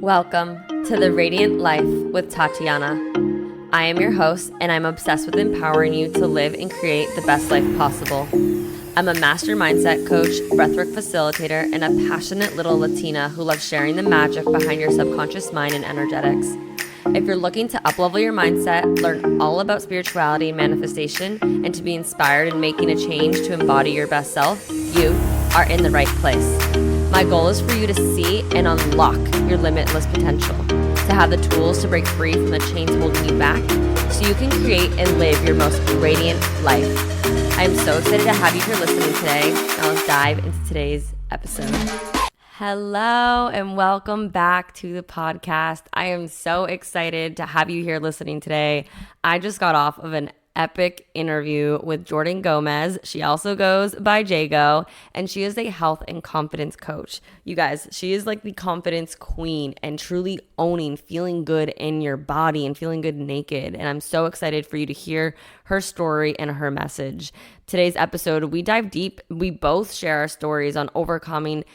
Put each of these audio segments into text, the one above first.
Welcome to the Radiant Life with Tatiana. I am your host, and I'm obsessed with empowering you to live and create the best life possible. I'm a master mindset coach, breathwork facilitator, and a passionate little Latina who loves sharing the magic behind your subconscious mind and energetics. If you're looking to uplevel your mindset, learn all about spirituality and manifestation, and to be inspired in making a change to embody your best self, you are in the right place. My goal is for you to see and unlock your limitless potential, to have the tools to break free from the chains holding you back so you can create and live your most radiant life. I am so excited to have you here listening today. Now let's dive into today's episode. Hello and welcome back to the podcast. I am so excited to have you here listening today. I just got off of an epic interview with Jordan Gomez. She also goes by Jago, and she is a health and confidence coach. You guys, she is like the confidence queen and truly owning feeling good in your body and feeling good naked. And I'm so excited for you to hear her story and her message. Today's episode, we dive deep. We both share our stories on overcoming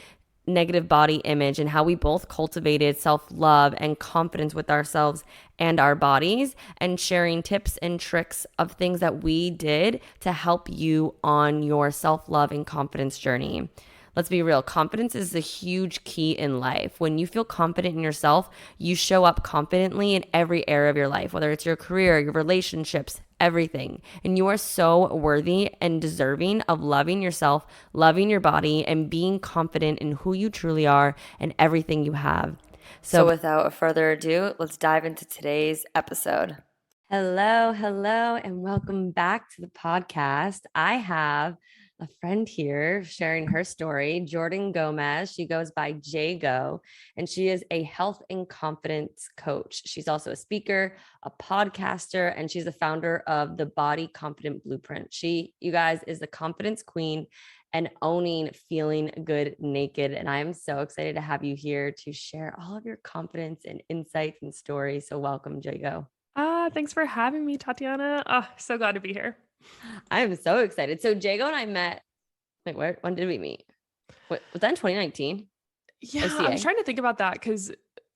negative body image and how we both cultivated self-love and confidence with ourselves and our bodies, and sharing tips and tricks of things that we did to help you on your self-love and confidence journey. Let's be real. Confidence is a huge key in life. When you feel confident in yourself, you show up confidently in every area of your life, whether it's your career, your relationships, everything. And you are so worthy and deserving of loving yourself, loving your body, and being confident in who you truly are and everything you have. So without further ado, let's dive into today's episode. Hello, and welcome back to the podcast. I have a friend here sharing her story, Jordan Gomez. She goes by Jago, and she is a health and confidence coach. She's also a speaker, a podcaster, and she's the founder of the Body Confident Blueprint. She, you guys, is the confidence queen and owning feeling good naked. And I am so excited to have you here to share all of your confidence and insights and stories. So welcome, Jago. Thanks for having me, Tatiana. So glad to be here. I'm so excited. So Jago and I met, when did we meet? Was that in 2019? Yeah, I was trying to think about that because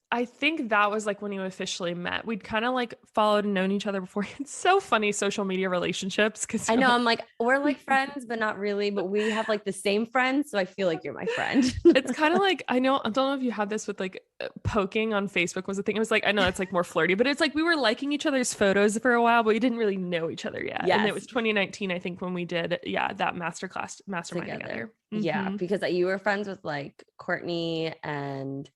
I think that was like when you officially met. We'd kind of like followed and known each other before. It's so funny, social media relationships. Because I know, I'm like, we're like friends, but not really. But we have like the same friends, so I feel like you're my friend. It's kind of like, I don't know if you had this with like poking on Facebook was a thing. It was like, I know it's like more flirty, but it's like we were liking each other's photos for a while, but we didn't really know each other yet. Yes. And it was 2019, I think, when we did, that masterclass mastermind together. Yeah, because you were friends with like Courtney and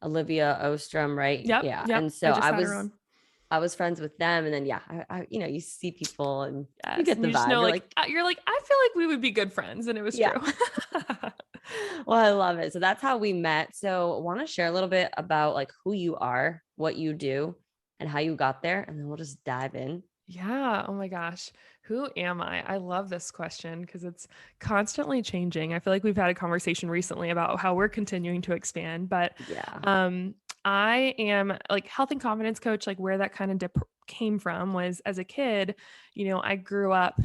Olivia Ostrom, right? Yep. And so I was friends with them, and then I you see people and you get the vibe. You're like, I feel like we would be good friends, and it was true. Well, I love it. So that's how we met. So I want to share a little bit about like who you are, what you do, and how you got there, and then we'll just dive in. Yeah. Oh my gosh. Who am I? I love this question because it's constantly changing. I feel like we've had a conversation recently about how we're continuing to expand, but I am like health and confidence coach. Like where that kind of came from was as a kid, I grew up,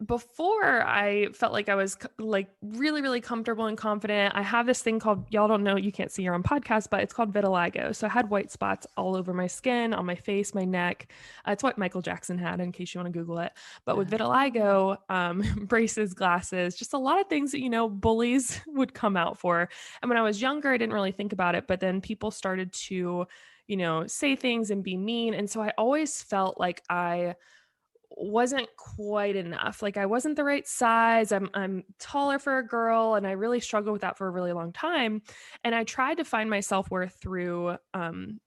before I felt like I was like really, really comfortable and confident. I have this thing called, y'all don't know, you can't see your own podcast, but it's called vitiligo. So I had white spots all over my skin, on my face, my neck. It's what Michael Jackson had, in case you want to Google it. But with vitiligo, braces, glasses, just a lot of things that, bullies would come out for. And when I was younger, I didn't really think about it, but then people started to, say things and be mean. And so I always felt like I wasn't quite enough. Like I wasn't the right size. I'm taller for a girl, and I really struggled with that for a really long time. And I tried to find my self-worth through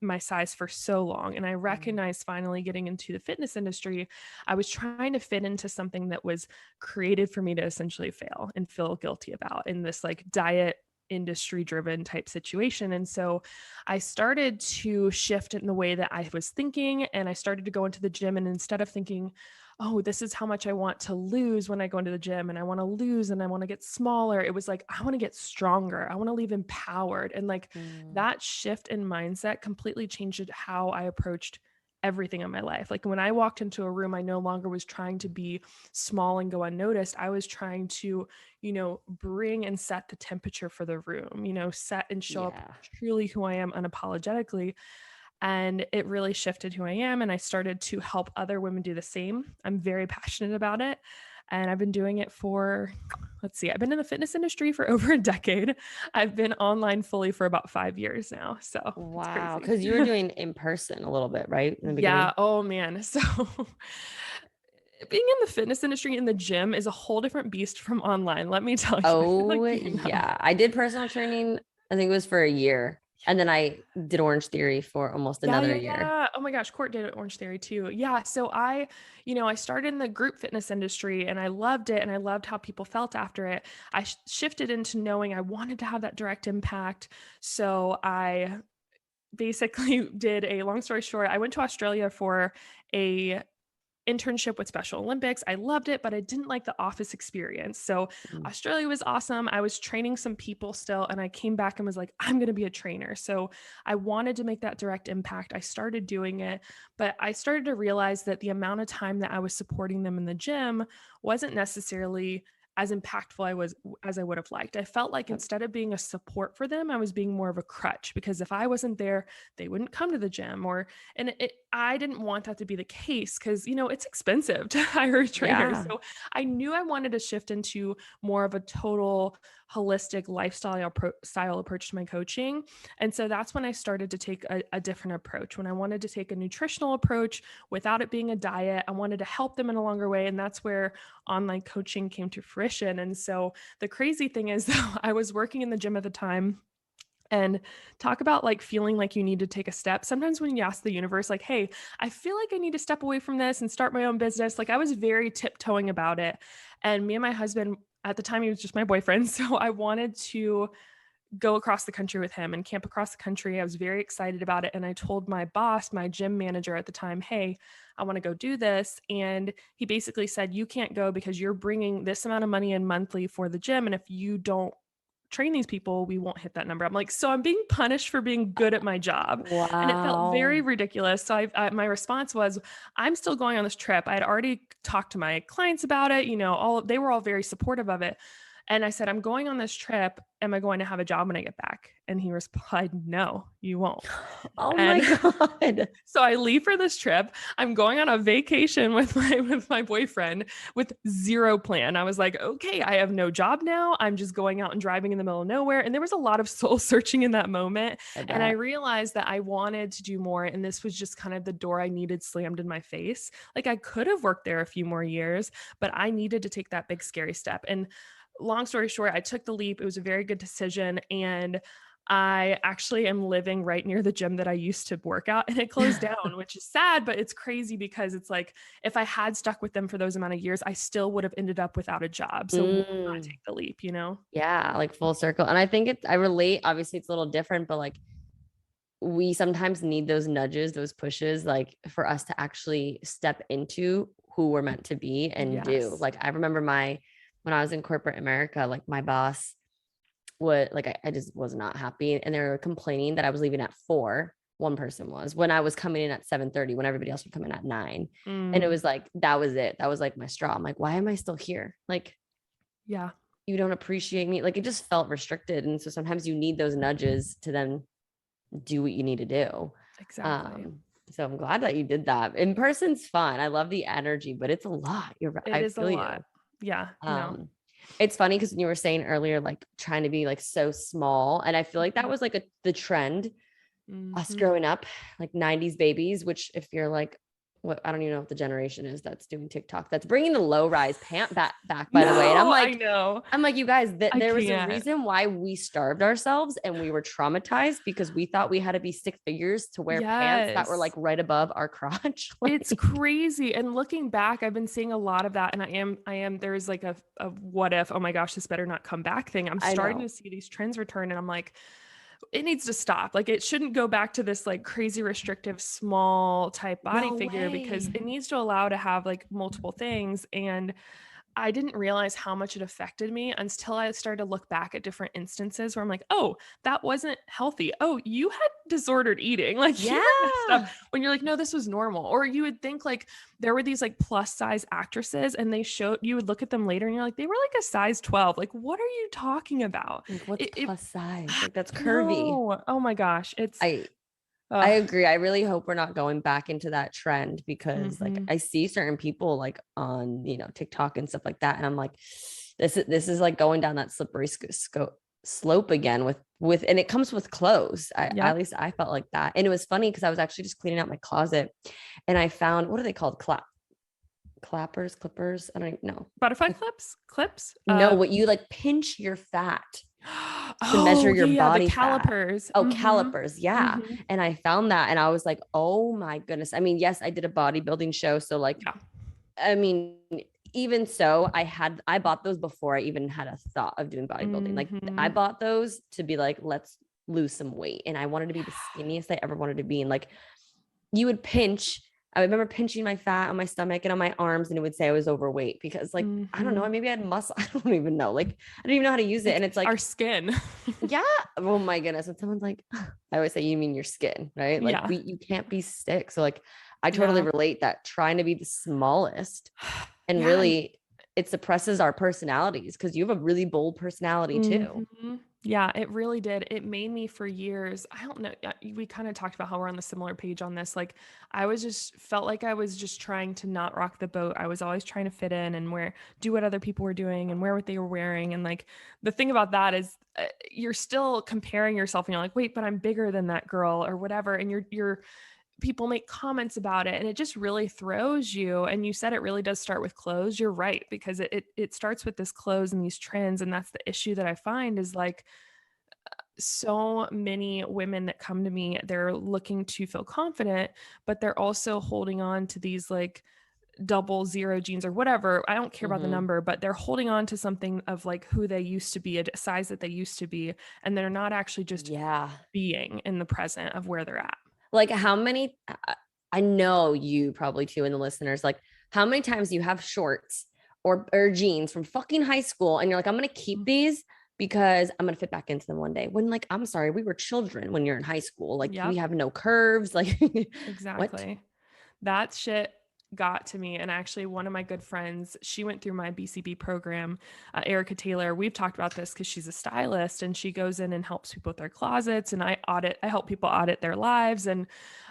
my size for so long. And I recognized finally getting into the fitness industry, I was trying to fit into something that was created for me to essentially fail and feel guilty about in this like diet industry driven type situation. And so I started to shift in the way that I was thinking, and I started to go into the gym, and instead of thinking, oh, this is how much I want to lose when I go into the gym, and I want to lose and I want to get smaller, it was like, I want to get stronger. I want to leave empowered. And like that shift in mindset completely changed how I approached everything in my life. Like when I walked into a room, I no longer was trying to be small and go unnoticed. I was trying to, bring and set the temperature for the room, set and show up Yeah. truly who I am unapologetically. And it really shifted who I am. And I started to help other women do the same. I'm very passionate about it. And I've been doing it for, I've been in the fitness industry for over a decade. I've been online fully for about 5 years now. So it's Wow. crazy. Because you were doing in person a little bit, right? In the Yeah. beginning. Oh man. So being in the fitness industry in the gym is a whole different beast from online. Let me tell you. I feel Oh, like yeah. I did personal training, I think it was for a year. And then I did Orange Theory for almost another year. Yeah. Oh my gosh, Court did Orange Theory too. Yeah. So I started in the group fitness industry and I loved it and I loved how people felt after it. I shifted into knowing I wanted to have that direct impact. So I basically did a long story short, I went to Australia for a internship with Special Olympics. I loved it, but I didn't like the office experience. So Mm. Australia was awesome. I was training some people still, and I came back and was like, I'm going to be a trainer. So I wanted to make that direct impact. I started doing it, but I started to realize that the amount of time that I was supporting them in the gym wasn't necessarily as impactful as I would have liked. I felt like Yep. instead of being a support for them, I was being more of a crutch because if I wasn't there, they wouldn't come to the gym I didn't want that to be the case because, it's expensive to hire a trainer. Yeah. So I knew I wanted to shift into more of a total holistic style approach to my coaching. And so that's when I started to take a different approach. When I wanted to take a nutritional approach without it being a diet, I wanted to help them in a longer way. And that's where online coaching came to fruition. And so the crazy thing is, though, I was working in the gym at the time. And talk about like feeling like you need to take a step. Sometimes when you ask the universe, like, hey, I feel like I need to step away from this and start my own business, like I was very tiptoeing about it. And me and my husband, at the time, he was just my boyfriend. So I wanted to go across the country with him and camp across the country. I was very excited about it. And I told my boss, my gym manager at the time, hey, I want to go do this. And he basically said, you can't go because you're bringing this amount of money in monthly for the gym. And if you don't train these people, we won't hit that number. I'm like, so I'm being punished for being good at my job. And it felt very Wow. ridiculous. So my response was, I'm still going on this trip. I had already talked to my clients about it. They were all very supportive of it. And I said, I'm going on this trip. Am I going to have a job when I get back? And he replied, no, you won't. Oh my And God. so I leave for this trip. I'm going on a vacation with my boyfriend with zero plan. I was like, okay, I have no job now. I'm just going out and driving in the middle of nowhere. And there was a lot of soul searching in that moment. I And I bet. realized that I wanted to do more. And this was just kind of the door I needed slammed in my face. Like I could have worked there a few more years, but I needed to take that big, scary step. And long story short, I took the leap. It was a very good decision. And I actually am living right near the gym that I used to work out and it closed down, which is sad, but it's crazy because it's like, if I had stuck with them for those amount of years, I still would have ended up without a job. So why not Mm. take the leap, Yeah, like full circle. And I think I relate. Obviously, it's a little different, but like we sometimes need those nudges, those pushes, like for us to actually step into who we're meant to be and do. Yes. Like I remember when I was in corporate America, like my boss would like I just was not happy and they were complaining that I was leaving at 4. One person was when I was coming in at 7:30 when everybody else would come in at 9. And it Mm, was like that was it. That was like my straw. I'm like, why am I still here? Like yeah, you don't appreciate me. Like it just felt restricted. And so sometimes you need those nudges to then do what you need to do. exactly. Um, so I'm glad that you did that. In person's fun. I love the energy, but it's a lot. You're right. It I is a feel lot. you. Yeah, no. Um, it's funny because you were saying earlier, like trying to be like so small. And I feel like that was like the trend us Mm-hmm. growing up, like 90s babies, which if you're like, what I don't even know what the generation is that's doing TikTok, that's bringing the low rise pant back, by the way. And No, I know. I'm like, you guys, that I there was a can't. reason why we starved ourselves and we were traumatized because we thought we had to be stick figures to wear pants that were like Yes. right above our crotch. It's Like, crazy. And looking back, I've been seeing a lot of that. And there's like a what if, oh my gosh, this better not come back thing. I'm I starting know. to see these trends return. And I'm like, it needs to stop. Like it shouldn't go back to this like crazy restrictive small type body No figure because way. it needs to allow to have like multiple things. And I didn't realize how much it affected me until I started to look back at different instances where I'm like, oh, that wasn't healthy. Oh, you had disordered eating. Like you were messed up, Yeah. when you're like, no, this was normal. Or you would think like there were these like plus size actresses and they showed, you would look at them later and you're like, they were like a size 12. Like, what are you talking about? Like, what's It plus size? Like, that's curvy. no. Oh my gosh. It's, I I ugh. agree. I really hope we're not going back into that trend because like Mhm. I see certain people like on, TikTok and stuff like that. And I'm like, this is like going down that slippery slope again and it comes with clothes. At Yep. least I felt like that. And it was funny because I was actually just cleaning out my closet and I found, what are they called? Clippers. I don't even know. Butterfly Like, clips. no, what you like pinch your fat to measure Oh, your yeah, the body fat. calipers. Oh, Mhm. calipers. Yeah. Mhm. And I found that and I was like, oh my goodness. I mean, yes, I did a bodybuilding show. So, like, Yeah. I mean, even so, I bought those before I even had a thought of doing bodybuilding. Like, I Mhm. bought those to be like, let's lose some weight. And I wanted to be the skinniest I ever wanted to be. And like, you would pinch. I remember pinching my fat on my stomach and on my arms, and it would say I was overweight because, like, I don't know, Mhm. maybe I had muscle. I don't even know. Like, I don't even know how to use it. It's And it's our like, skin. yeah. Oh my goodness. When someone's like, I always say, you mean your skin, right? Like Yeah. you can't be stick. So like, I totally Yeah. relate that trying to be the smallest and Yeah, and really it suppresses our personalities because you have a really bold personality too. mhm. Yeah, it really did. It made me for years. I don't know. We kind of talked about how we're on the similar page on this. Like, I was just felt like I was just trying to not rock the boat. I was always trying to fit in and do what other people were doing and wear what they were wearing. And like, the thing about that is, you're still comparing yourself and you're like, wait, but I'm bigger than that girl or whatever. And you're people make comments about it and it just really throws you. And you said it really does start with clothes. You're right, because it starts with this clothes and these trends. And that's the issue that I find is like, so many women that come to me, they're looking to feel confident, but they're also holding on to these like double zero jeans or whatever. I don't care about the Mm-hmm. number, but they're holding on to something of like who they used to be, a size that they used to be, and they're not actually just Yeah. being in the present of where they're at. Like how many, I know you probably too, and the listeners, like how many times you have shorts or jeans from fucking high school and you're like, I'm going to keep Mm. these because I'm going to fit back into them one day. When like, I'm sorry, we were children when you're in high school. Like we Yep, have no curves. Like what? exactly. That shit got to me. And actually, one of my good friends, she went through my BCB program, Erica Taylor. We've talked about this because she's a stylist and she goes in and helps people with their closets. And I help people audit their lives. And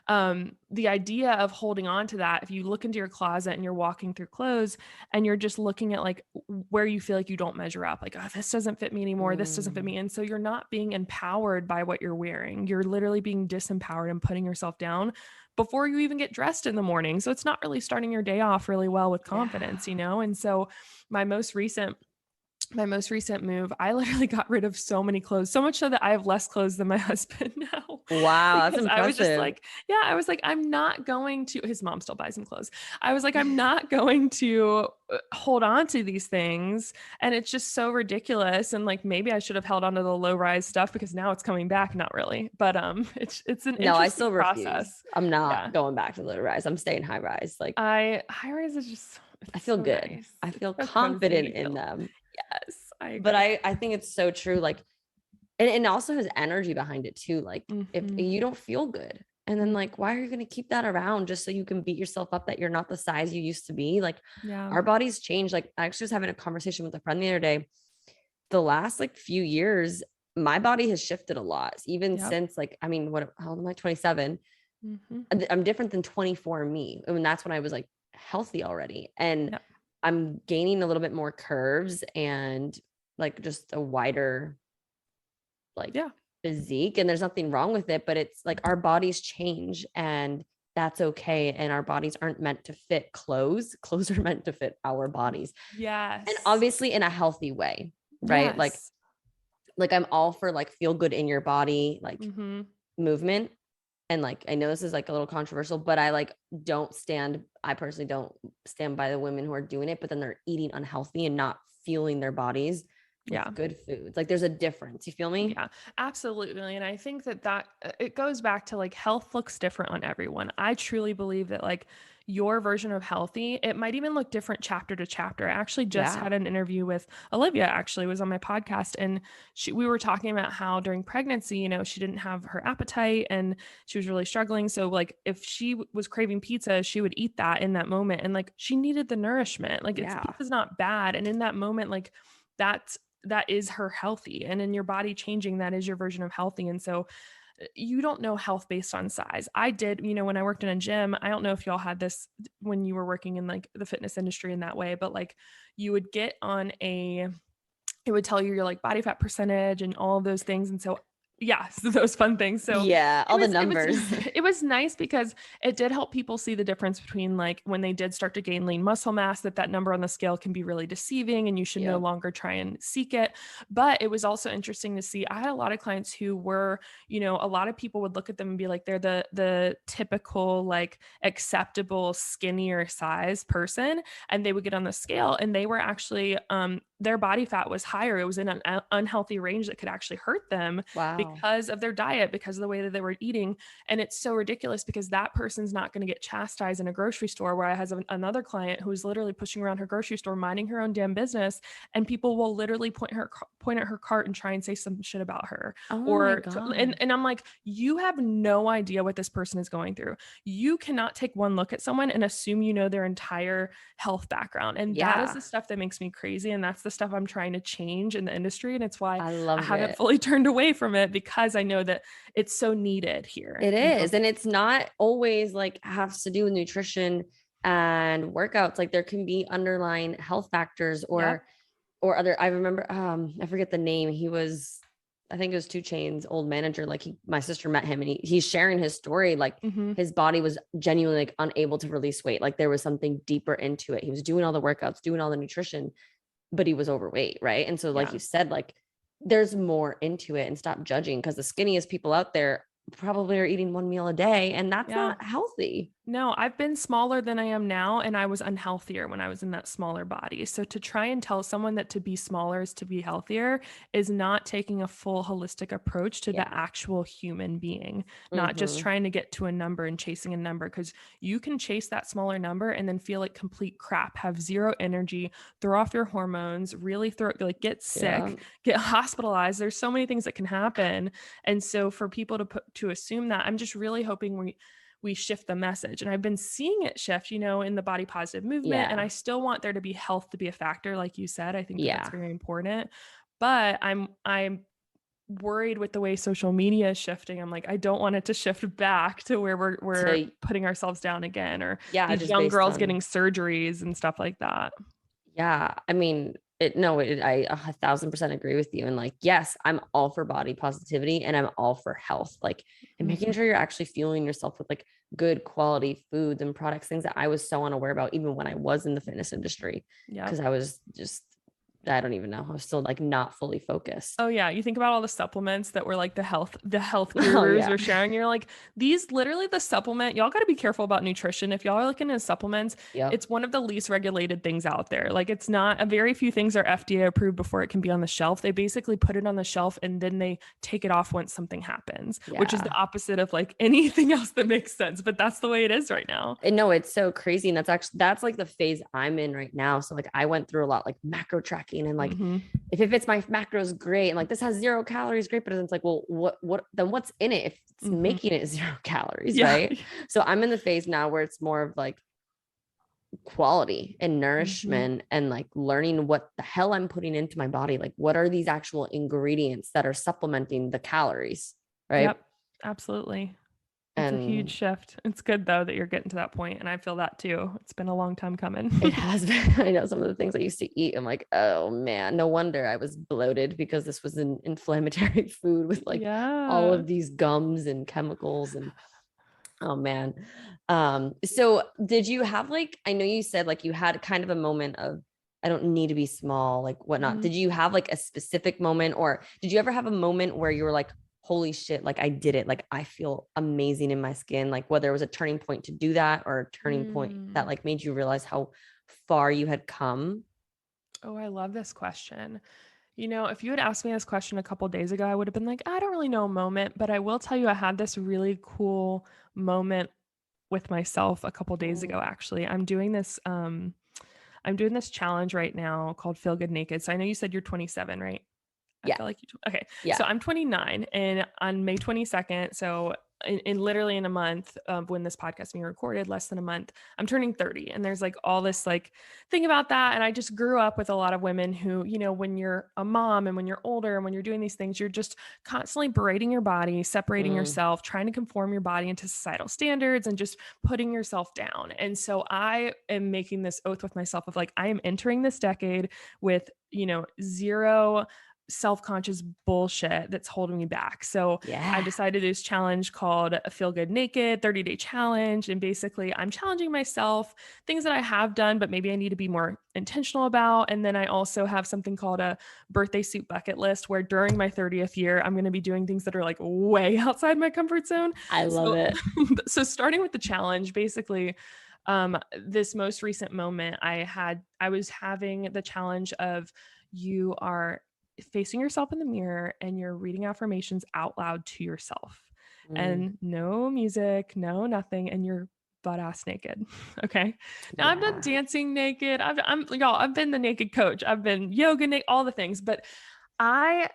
the idea of holding on to that, if you look into your closet and you're walking through clothes and you're just looking at like where you feel like you don't measure up, like, oh, this doesn't fit me anymore. This doesn't fit Mm, me. And so you're not being empowered by what you're wearing. You're literally being disempowered and putting yourself down before you even get dressed in the morning. So it's not really starting your day off really well with yeah. confidence, you know? And so my most recent my most recent move, I literally got rid of so many clothes, so much so that I have less clothes than my husband now. Wow. That's Because I was just impressive. like, yeah, I was like, I'm not going to, his mom still buys him clothes. I was like, I'm not going to hold on to these things. And it's just so ridiculous. And like, maybe I should have held on to the low rise stuff because now it's coming back. Not really, but it's an No, I interesting still refuse. process. I'm not Yeah. going back to low rise. I'm staying high rise. Like High rise is just, I it's feel so good. nice. I It's feel so confident cozy. in them. Yes, I But agree. I think it's so true. Like, and also has energy behind it too. Like, if Mm-hmm. you don't feel good, and then like, why are you going to keep that around just so you can beat yourself up that you're not the size you used to be? Like, Yeah. our bodies change. Like, I actually was having a conversation with a friend the other day. The last like few years, my body has shifted a lot, even Yep. since like, I mean, how old am I? 27. Mm-hmm. I'm different than 24 me. I mean, that's when I was like healthy already. And Yep. I'm gaining a little bit more curves and like just a wider like Yeah. physique. And there's nothing wrong with it, but it's like our bodies change and that's okay. And our bodies aren't meant to fit clothes. Clothes are meant to fit our bodies. And Yes. obviously in a healthy way, right? Yes. Like I'm all for like feel good in your body, like Mm-hmm. movement. And like I know this is like a little controversial, but I personally don't stand by the women who are doing it, but then they're eating unhealthy and not fueling their bodies Yeah. with good foods. Like there's a difference. You feel me? Yeah, absolutely. And I think that it goes back to like health looks different on everyone. I truly believe that like your version of healthy, it might even look different chapter to chapter. I actually just Yeah. had an interview with Olivia, actually was on my podcast, and we were talking about how during pregnancy, you know, she didn't have her appetite and she was really struggling. So like if she was craving pizza, she would eat that in that moment. And like she needed the nourishment. Like it's Yeah. pizza's not bad. And in that moment, like that is her healthy. And in your body changing, that is your version of healthy. And so you don't know health based on size. I did, you know, when I worked in a gym, I don't know if y'all had this when you were working in like the fitness industry in that way, but like you would get on it would tell you your like body fat percentage and all of those things. And so yeah, so those fun things. So Yeah. All the it was numbers. it was nice because it did help people see the difference between like when they did start to gain lean muscle mass, that number on the scale can be really deceiving and you should no Yep. longer try and seek it. But it was also interesting to see. I had a lot of clients who were, you know, a lot of people would look at them and be like, they're the typical like acceptable skinnier size person, and they would get on the scale and they were actually their body fat was higher. It was in an unhealthy range that could actually hurt them Wow. because of their diet, because of the way that they were eating. And it's so ridiculous because that person's not going to get chastised in a grocery store, where I have another client who's literally pushing around her grocery store, minding her own damn business. And people will literally point at her cart and try and say some shit about her. Oh my Or, God. and I'm like, you have no idea what this person is going through. You cannot take one look at someone and assume you know their entire health background. And that is Yeah. the stuff that makes me crazy. And that's the stuff I'm trying to change in the industry. And it's why I I love haven't it. fully turned away from it, because I know that it's so needed here. It You know? is. And it's not always like has to do with nutrition and workouts. Like there can be underlying health factors Yep. or other. I remember I forget the name. He was, I think it was 2 Chainz old manager. Like my sister met him and he's sharing his story. Like Mm-hmm. his body was genuinely like unable to release weight. Like there was something deeper into it. He was doing all the workouts, doing all the nutrition, but he was overweight, right? And so like Yeah. you said, like there's more into it, and stop judging, because the skinniest people out there probably are eating 1 meal a day, and that's Yeah. not healthy. No, I've been smaller than I am now, and I was unhealthier when I was in that smaller body. So to try and tell someone that to be smaller is to be healthier is not taking a full holistic approach to the Yeah. actual human being, not just Mm-hmm. trying to get to a number and chasing a number, because you can chase that smaller number and then feel like complete crap, have zero energy, throw off your hormones, really like get Yeah. sick, get hospitalized. There's so many things that can happen. And so for people to assume that, I'm just really hoping we shift the message. And I've been seeing it shift, you know, in the body positive movement. And Yeah. I still want there to be health to be a factor. Like you said, I think that that's Yeah. very important. But I'm worried with the way social media is shifting. I'm like, I don't want it to shift back to where we're So putting ourselves down again, or yeah, these just young based girls on getting surgeries and stuff like that. yeah. I mean, I 1,000% agree with you. And like, yes, I'm all for body positivity and I'm all for health. Like, and making Mhm. sure you're actually fueling yourself with like good quality foods and products, things that I was so unaware about even when I was in the fitness industry. Yep. Cause I was just, I don't even know. I was still like not fully focused. Oh yeah, you think about all the supplements that were like the health Oh gurus yeah. are sharing. You're like, these literally the supplement. Y'all got to be careful about nutrition. If y'all are looking at supplements, Yep. it's one of the least regulated things out there. Like it's not a very few things are FDA approved before it can be on the shelf. They basically put it on the shelf and then they take it off once something happens, which is the Yeah. opposite of like anything else that makes sense. But that's the way it is right now. And no, it's so crazy. And that's like the phase I'm in right now. So like I went through a lot like macro tracking and like Mm-hmm. if it fits my macros, great. And like this has 0 calories, great. But it's like, well, what then what's in it if it's Mm-hmm. making it 0 calories, Yeah. right? So I'm in the phase now where it's more of like quality and Mm-hmm. nourishment and like learning what the hell I'm putting into my body. Like what are these actual ingredients that are supplementing the calories, right? Yep. Absolutely. It's a huge And shift. It's good though that you're getting to that point, and I feel that too. It's been a long time coming. it has been, I know some of the things I used to eat. I'm like, oh man, no wonder I was bloated because this was an inflammatory food with like all Yeah. of these gums and chemicals and oh man. So did you have like, I know you said like you had kind of a moment of I don't need to be small, like whatnot. Mhm. Did you have like a specific moment or did you ever have a moment where you were like, holy shit, like I did it. Like I feel amazing in my skin. Like whether it was a turning point to do that or a turning point that Mm. like made you realize how far you had come. Oh, I love this question. You know, if you had asked me this question a couple days ago, I would have been like, I don't really know a moment, but I will tell you, I had this really cool moment with myself a couple days ago. Actually, I'm doing this challenge right now called Feel Good Naked. So I know you said you're 27, right? I Yeah. feel like you. Okay. Yeah. So I'm 29, and on May 22nd, so in literally in a month of when this podcast is being recorded, less than a month, I'm turning 30. And there's like all this like thing about that. And I just grew up with a lot of women who, you know, when you're a mom and when you're older and when you're doing these things, you're just constantly berating your body, separating yourself, trying to conform your body into societal standards and just putting yourself down. And so I am making this oath with myself of like, I am entering this decade with, you know, zero self-conscious bullshit that's holding me back. So I decided to do this challenge called Feel Good Naked 30-day challenge. And basically I'm challenging myself, things that I have done, but maybe I need to be more intentional about. And then I also have something called a birthday suit bucket list, where during my 30th year, I'm going to be doing things that are like way outside my comfort zone. I love it. So starting with the challenge, basically, this most recent moment I was having the challenge of, you are facing yourself in the mirror and you're reading affirmations out loud to yourself, and no music, no nothing, and you're butt ass naked. Okay. Now I've been dancing naked. I've been the naked coach. I've been yoga naked, all the things, but I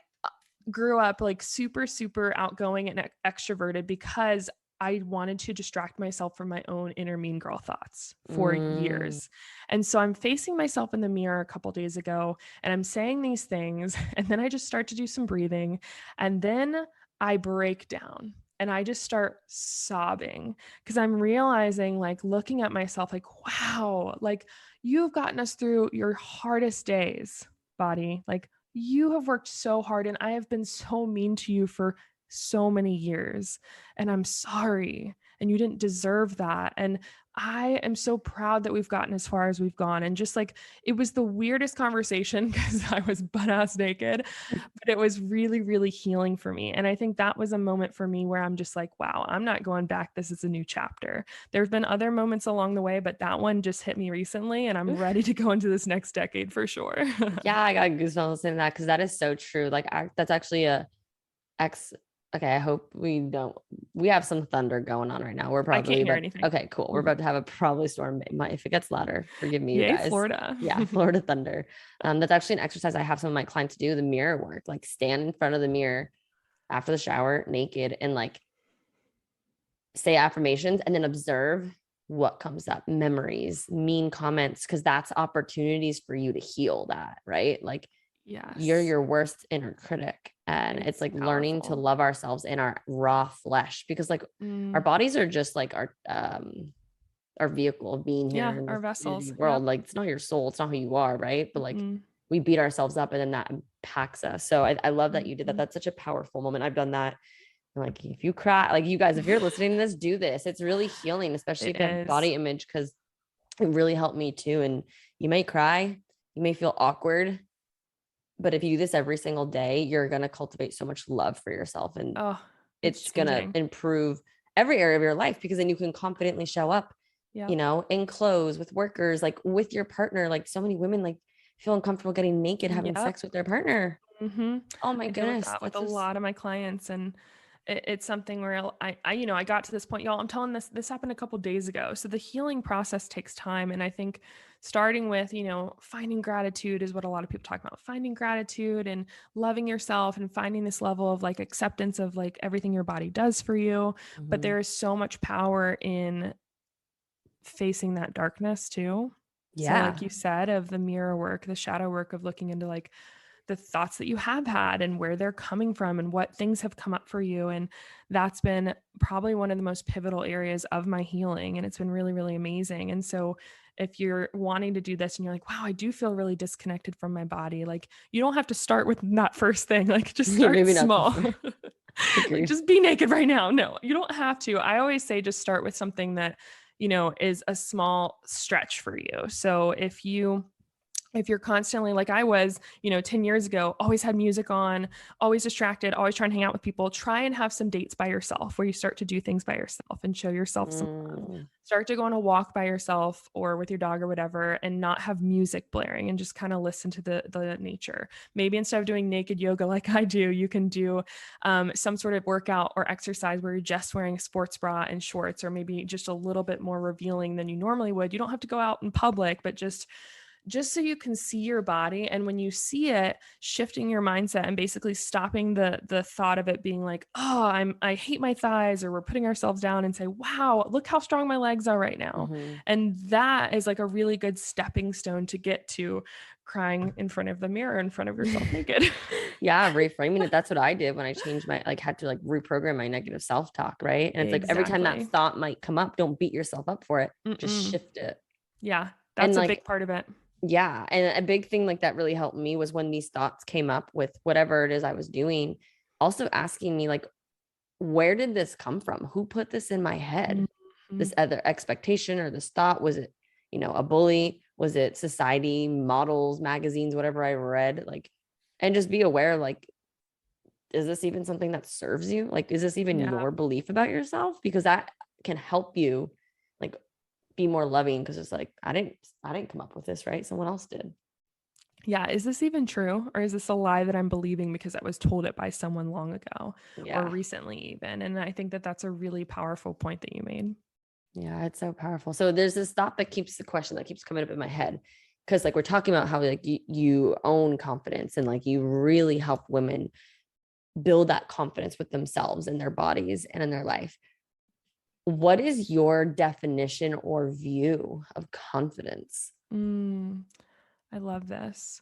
grew up like super, super outgoing and extroverted because I wanted to distract myself from my own inner mean girl thoughts for years. And so I'm facing myself in the mirror a couple days ago and I'm saying these things. And then I just start to do some breathing. And then I break down and I just start sobbing because I'm realizing, like, looking at myself, like, wow, like you've gotten us through your hardest days, body. Like, you have worked so hard and I have been so mean to you for so many years, and I'm sorry, and you didn't deserve that. And I am so proud that we've gotten as far as we've gone. And just like, it was the weirdest conversation because I was butt ass naked, but it was really, really healing for me. And I think that was a moment for me where I'm just like, wow, I'm not going back. This is a new chapter. There's been other moments along the way, but that one just hit me recently, and I'm ready to go into this next decade for sure. Yeah, I got goosebumps listening to that because that is so true. Like, that's actually okay, I hope we have some thunder going on right now. We're probably I can't hear anything. Okay, cool. We're about to have a probably storm. If it gets louder, forgive me, you Yay, guys. Florida. Yeah, Florida thunder. That's actually an exercise I have some of my clients do, the mirror work. Like, stand in front of the mirror after the shower naked and like say affirmations and then observe what comes up, memories, mean comments, because that's opportunities for you to heal that, right? Like, yes, you're your worst inner critic. And it's like powerful. Learning to love ourselves in our raw flesh, because like our bodies are just like our vehicle of being here in our vessels world. Yep. Like, it's not your soul, it's not who you are, right? But like we beat ourselves up and then that impacts us. So I love that you did that. That's such a powerful moment. I've done that. And like, if you cry, like, you guys, if you're listening to this, do this. It's really healing, especially if you have body image, because it really helped me too. And you may cry, you may feel awkward, but if you do this every single day, you're going to cultivate so much love for yourself, and it's going to improve every area of your life, because then you can confidently show up, you know, in clothes with workers, like with your partner. Like, so many women like feel uncomfortable getting naked, having sex with their partner. Oh my goodness. That with a lot of my clients. And it's something where I got to this point, y'all, I'm telling this happened a couple of days ago. So the healing process takes time. And I think starting with, you know, finding gratitude is what a lot of people talk about, finding gratitude and loving yourself and finding this level of like acceptance of like everything your body does for you. But there is so much power in facing that darkness too. Yeah. So like you said, of the mirror work, the shadow work of looking into like the thoughts that you have had and where they're coming from and what things have come up for you. And that's been probably one of the most pivotal areas of my healing. And it's been really, really amazing. And so if you're wanting to do this and you're like, wow, I do feel really disconnected from my body, like, you don't have to start with that first thing. Like, just start small. Like, just be naked right now. No, you don't have to. I always say just start with something that, you know, is a small stretch for you. So if you if you're constantly like I was, 10 years ago, always had music on, always distracted, always trying to hang out with people, try and have some dates by yourself where you start to do things by yourself and show yourself some love. Mm. Start to go on a walk by yourself or with your dog or whatever, and not have music blaring and just kind of listen to the nature. Maybe instead of doing naked yoga like I do, you can do some sort of workout or exercise where you're just wearing a sports bra and shorts, or maybe just a little bit more revealing than you normally would. You don't have to go out in public, but just so you can see your body. And when you see it, shifting your mindset and basically stopping the thought of it being like, oh, I hate my thighs, or we're putting ourselves down, and say, wow, look how strong my legs are right now. Mm-hmm. And that is like a really good stepping stone to get to crying in front of the mirror in front of yourself naked. Yeah, reframing it. That's what I did when I changed my, like, had to like reprogram my negative self-talk, right? And it's like every time that Exactly. thought might come up, don't beat yourself up for it. Just Mm-mm. shift it. Yeah, And that's a big like, part of it. yeah. And a big thing like that really helped me was when these thoughts came up with whatever it is I was doing, also asking me like, where did this come from? Who put this in my head? Mhm. This other expectation or this thought? Was it, a bully? Was it society, models, magazines, whatever I read? Like, and just be aware, like, is this even something that serves you? Like, is this even Yeah. your belief about yourself? Because that can help you like be more loving, because it's like, I didn't come up with this, right? Someone else did. Yeah. Is this even true? Or is this a lie that I'm believing because I was told it by someone long ago or Yeah. recently, even? And I think that that's a really powerful point that you made. Yeah, it's so powerful. So there's this thought that keeps the question that keeps coming up in my head. Cause like we're talking about how like you own confidence, and like you really help women build that confidence with themselves and their bodies and in their life. What is your definition or view of confidence? I love this.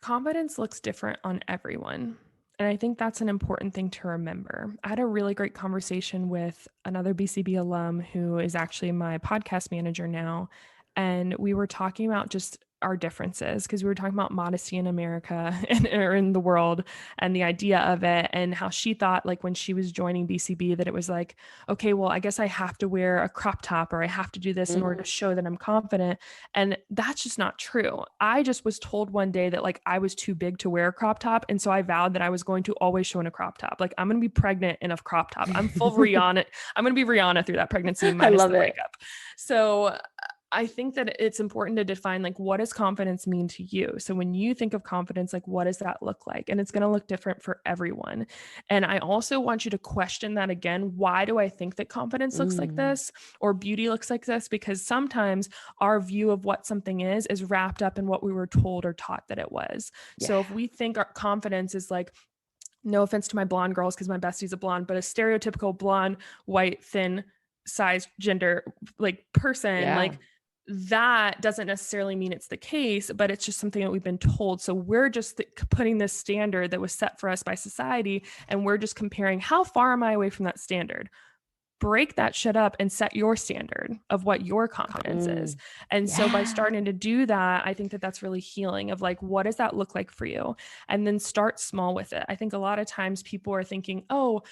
Confidence looks different on everyone. And I think that's an important thing to remember. I had a really great conversation with another BCB alum who is actually my podcast manager now. And we were talking about just our differences, because we were talking about modesty in America and or in the world, and the idea of it, and how she thought, like, when she was joining BCB, that it was like, okay, well, I guess I have to wear a crop top, or I have to do this in order to show that I'm confident. And that's just not true. I just was told one day that like I was too big to wear a crop top. And so I vowed that I was going to always show in a crop top. Like, I'm going to be pregnant in a crop top. I'm full Rihanna. I'm going to be Rihanna through that pregnancy I minus love the it. breakup. So I think that it's important to define, like, what does confidence mean to you? So when you think of confidence, like, what does that look like? And it's going to look different for everyone. And I also want you to question that again. Why do I think that confidence looks like this, or beauty looks like this? Because sometimes our view of what something is wrapped up in what we were told or taught that it was. Yeah. So if we think our confidence is like, no offense to my blonde girls, because my bestie's a blonde, but a stereotypical blonde, white, thin, size, gender, like, person, Yeah. like, that doesn't necessarily mean it's the case, but it's just something that we've been told. So we're just putting this standard that was set for us by society, and we're just comparing, how far am I away from that standard? Break that shit up and set your standard of what your confidence is. And so by starting to do that, I think that that's really healing, of like, what does that look like for you? And then start small with it. I think a lot of times people are thinking, oh,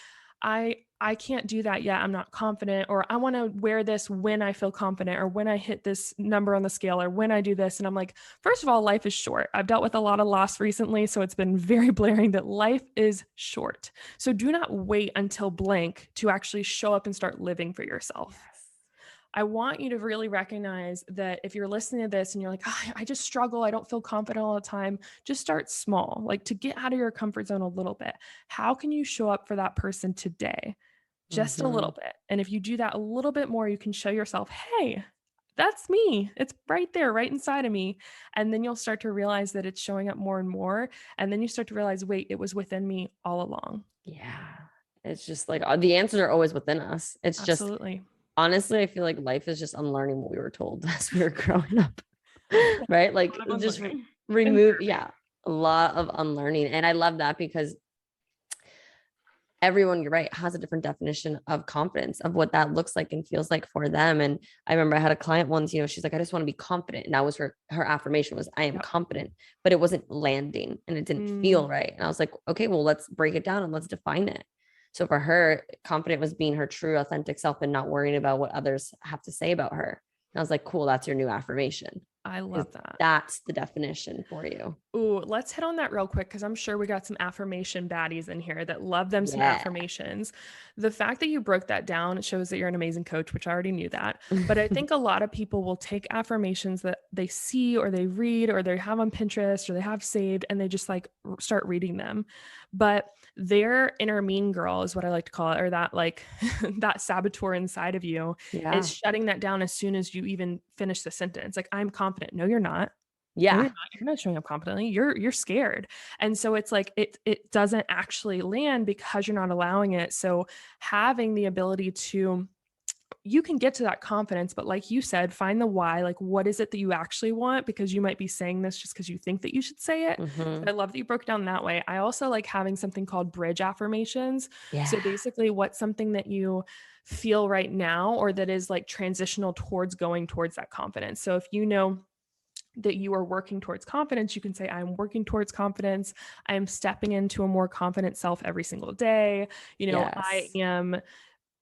I can't do that yet, I'm not confident, or I want to wear this when I feel confident, or when I hit this number on the scale, or when I do this. And I'm like, first of all, life is short. I've dealt with a lot of loss recently, so it's been very blaring that life is short. So do not wait until blank to actually show up and start living for yourself. Yes. I want you to really recognize that if you're listening to this and you're like, oh, I just struggle, I don't feel confident all the time, just start small, like, to get out of your comfort zone a little bit. How can you show up for that person today? Just a little bit. And if you do that a little bit more, you can show yourself, hey, that's me. It's right there, right inside of me. And then you'll start to realize that it's showing up more and more. And then you start to realize, wait, it was within me all along. Yeah. It's just like the answers are always within us. It's Absolutely. just, honestly, I feel like life is just unlearning what we were told as we were growing up. Right? Like, just remove, yeah, a lot of unlearning. And I love that, because everyone, you're right, has a different definition of confidence, of what that looks like and feels like for them. And I remember I had a client once, she's like, I just want to be confident. And that was her affirmation was, I am confident, but it wasn't landing and it didn't feel right. And I was like, okay, well, let's break it down and let's define it. So for her, confident was being her true, authentic self and not worrying about what others have to say about her. And I was like, cool, that's your new affirmation. I love that. That's the definition for you. Ooh, let's hit on that real quick because I'm sure we got some affirmation baddies in here that love them some Yeah. affirmations. The fact that you broke that down shows that you're an amazing coach, which I already knew that. But I think a lot of people will take affirmations that they see or they read or they have on Pinterest or they have saved and they just like start reading them. But their inner mean girl is what I like to call it, or that like that saboteur inside of you Yeah. is shutting that down as soon as you even finish the sentence. Like, I'm confident. No, you're not. No, Yeah. you're not showing up confidently. You're scared. And so it's like it doesn't actually land because you're not allowing it. So having the ability to, you can get to that confidence, but like you said, find the why. Like, what is it that you actually want? Because you might be saying this just because you think that you should say it. So I love that you broke it down that way. I also like having something called bridge affirmations. Yeah. So basically, what's something that you feel right now or that is like transitional towards going towards that confidence. So if you know that you are working towards confidence, you can say, I'm working towards confidence. I am stepping into a more confident self every single day. You know, Yes.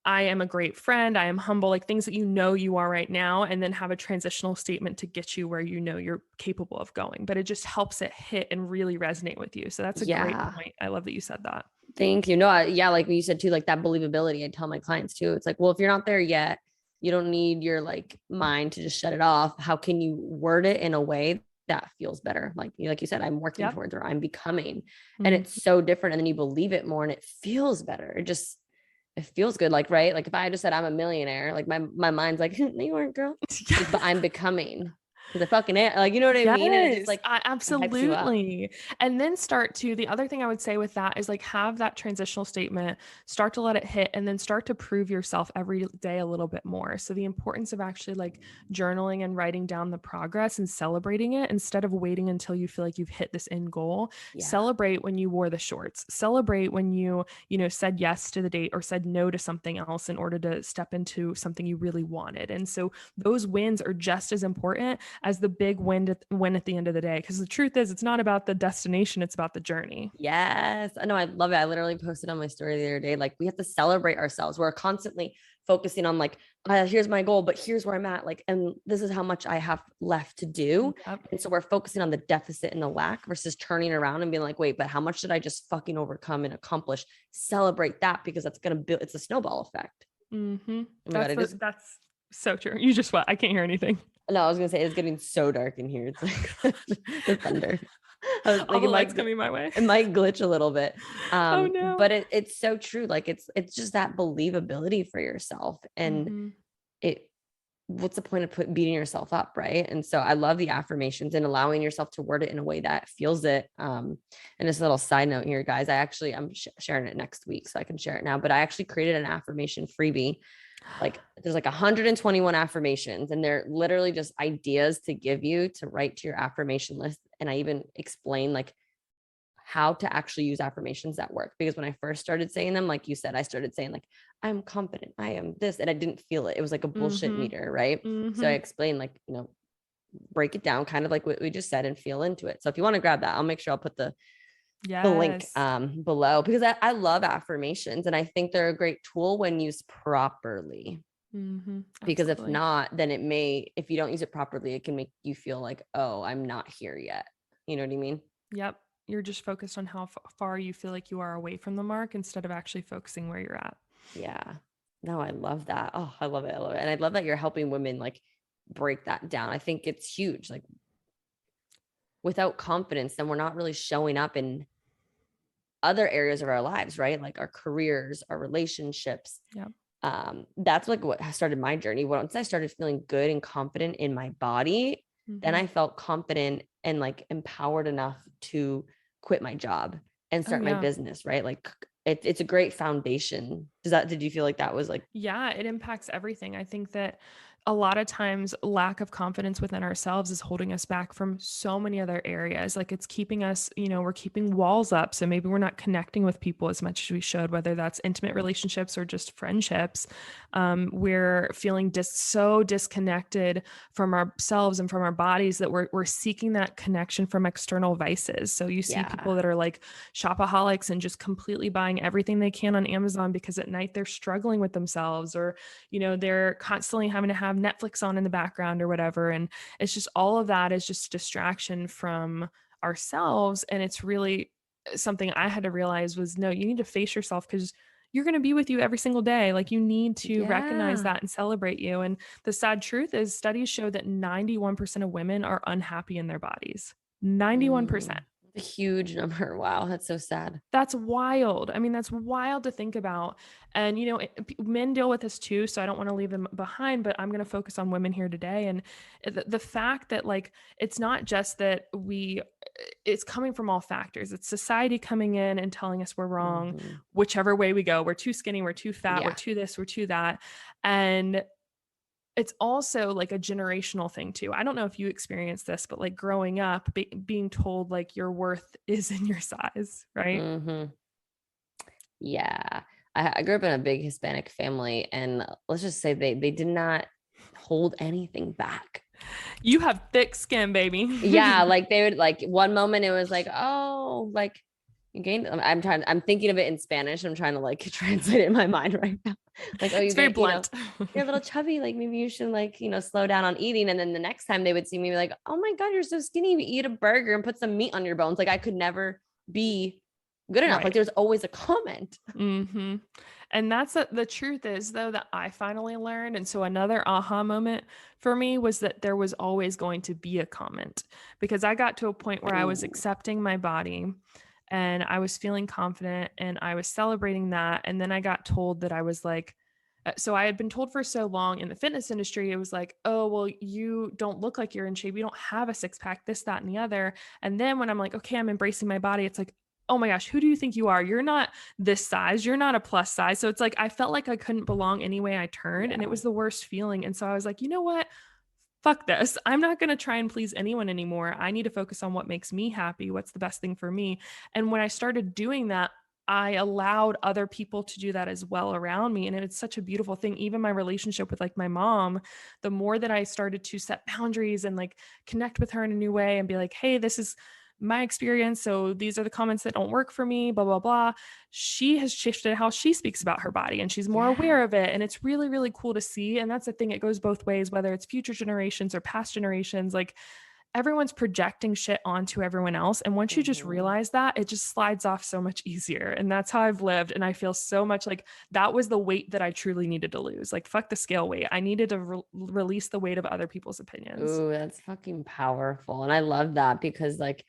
I am a great friend. I am humble, like things that you know you are right now, and then have a transitional statement to get you where you know you're capable of going. But it just helps it hit and really resonate with you. So that's a great point. I love that you said that. Thank you. No, yeah, like you said too, like that believability. I tell my clients too. It's like, well, if you're not there yet, you don't need your like mind to just shut it off. How can you word it in a way that feels better? Like you said, I'm working towards, or I'm becoming, and it's so different. And then you believe it more and it feels better. It feels good. Like, right. Like if I just said I'm a millionaire, like my mind's like, no, you aren't, girl. Like, but I'm becoming. Because I fucking am. Like, you know what I mean? And it just like absolutely. And then start to, the other thing I would say with that is like have that transitional statement, start to let it hit, and then start to prove yourself every day a little bit more. So the importance of actually like journaling and writing down the progress and celebrating it instead of waiting until you feel like you've hit this end goal. Yeah. Celebrate when you wore the shorts. Celebrate when you said yes to the date or said no to something else in order to step into something you really wanted. And so those wins are just as important as the big win at the end of the day. Because the truth is, it's not about the destination, it's about the journey. Yes. I know. I love it. I literally posted on my story the other day, like we have to celebrate ourselves. We're constantly focusing on like, here's my goal, but here's where I'm at. Like, and this is how much I have left to do. Yep. And so we're focusing on the deficit and the lack versus turning around and being like, wait, but how much did I just fucking overcome and accomplish? Celebrate that, because that's going to build, it's a snowball effect. Mm-hmm. That's so true. You just what? I can't hear anything. No, I was gonna say it's getting so dark in here. It's like the thunder. All the lights coming my way. It might glitch a little bit. Oh no. But it's so true. Like it's just that believability for yourself. And what's the point of beating yourself up, right? And so I love the affirmations and allowing yourself to word it in a way that feels it. And just a little side note here, guys, I'm sharing it next week, so I can share it now. But I actually created an affirmation freebie. Like there's like 121 affirmations, and they're literally just ideas to give you to write to your affirmation list. And I even explain like how to actually use affirmations that work. Because when I first started saying them, like you said, I started saying like, I'm confident, I am this, and I didn't feel it. It was like a bullshit meter. Right. So I explained like, break it down kind of like what we just said and feel into it. So if you want to grab that, I'll make sure I'll put the link below, because I love affirmations and I think they're a great tool when used properly. Because if not, then if you don't use it properly, it can make you feel like, oh, I'm not here yet. You know what I mean? Yep. You're just focused on how far you feel like you are away from the mark instead of actually focusing where you're at. Yeah. No, I love that. Oh, I love it. I love it. And I love that you're helping women like break that down. I think it's huge. Like without confidence, then we're not really showing up in other areas of our lives, right? Like our careers, our relationships. Yeah. That's like what started my journey. Once I started feeling good and confident in my body, then I felt confident and like empowered enough to quit my job and start my business, right? Like it's a great foundation. Did you feel like that was like? Yeah, it impacts everything. I think that a lot of times lack of confidence within ourselves is holding us back from so many other areas. Like it's keeping us, we're keeping walls up. So maybe we're not connecting with people as much as we should, whether that's intimate relationships or just friendships. We're feeling so disconnected from ourselves and from our bodies that we're seeking that connection from external vices. So you see people that are like shopaholics and just completely buying everything they can on Amazon because at night they're struggling with themselves, or, they're constantly having to have have Netflix on in the background or whatever. And it's just all of that is just distraction from ourselves. And it's really something I had to realize was, no, you need to face yourself, because you're going to be with you every single day. Like, you need to recognize that and celebrate you. And the sad truth is, studies show that 91% of women are unhappy in their bodies. 91%. A huge number. Wow. That's so sad. That's wild. I mean, that's wild to think about. And, you know, men deal with this too, so I don't want to leave them behind, but I'm going to focus on women here today. And the fact that, like, it's not just that it's coming from all factors. It's society coming in and telling us we're wrong, whichever way we go. We're too skinny, we're too fat, we're too this, we're too that. And it's also like a generational thing too. I don't know if you experienced this, but like growing up, being told like your worth is in your size, right? Yeah. I grew up in a big Hispanic family, and let's just say they did not hold anything back. You have thick skin, baby. Yeah. Like, they would, like, one moment it was like, oh, like, you gained, I'm thinking of it in Spanish. I'm trying to like translate it in my mind right now. Like, oh, it's very blunt. You're a little chubby. Like, maybe you should, like, slow down on eating. And then the next time they would see me, like, oh my God, you're so skinny. You eat a burger and put some meat on your bones. Like, I could never be good enough. Right. Like, there's always a comment. And that's the truth is, though, that I finally learned. And so another aha moment for me was that there was always going to be a comment, because I got to a point where I was accepting my body and I was feeling confident and I was celebrating that. And then I got told that I was like, so I had been told for so long in the fitness industry, it was like, oh, well, you don't look like you're in shape. You don't have a six pack, this, that, and the other. And then when I'm like, okay, I'm embracing my body, it's like, oh my gosh, who do you think you are? You're not this size. You're not a plus size. So it's like, I felt like I couldn't belong any way I turned. And it was the worst feeling. And so I was like, you know what? Fuck this. I'm not going to try and please anyone anymore. I need to focus on what makes me happy. What's the best thing for me? And when I started doing that, I allowed other people to do that as well around me. And it's such a beautiful thing. Even my relationship with like my mom, the more that I started to set boundaries and like connect with her in a new way and be like, hey, this is my experience. So these are the comments that don't work for me, blah, blah, blah. She has shifted how she speaks about her body and she's more aware of it. And it's really, really cool to see. And that's the thing. It goes both ways, whether it's future generations or past generations, like everyone's projecting shit onto everyone else. And once you just realize that, it just slides off so much easier. And that's how I've lived. And I feel so much like that was the weight that I truly needed to lose. Like, fuck the scale weight. I needed to release the weight of other people's opinions. Ooh, that's fucking powerful. And I love that, because like,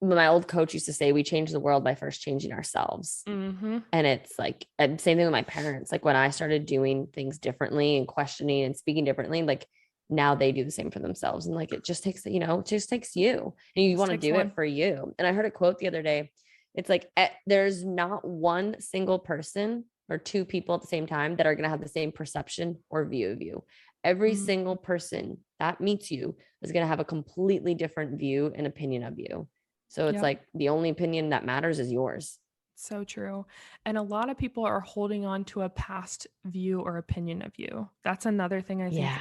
my old coach used to say, we change the world by first changing ourselves. And it's like, same thing with my parents. Like, when I started doing things differently and questioning and speaking differently, like now they do the same for themselves. And like, it just takes, it just takes you, and you want to do it for you. And I heard a quote the other day. It's like, there's not one single person or two people at the same time that are going to have the same perception or view of you. Every single person that meets you is going to have a completely different view and opinion of you. So it's like the only opinion that matters is yours. So true. And a lot of people are holding on to a past view or opinion of you. That's another thing I think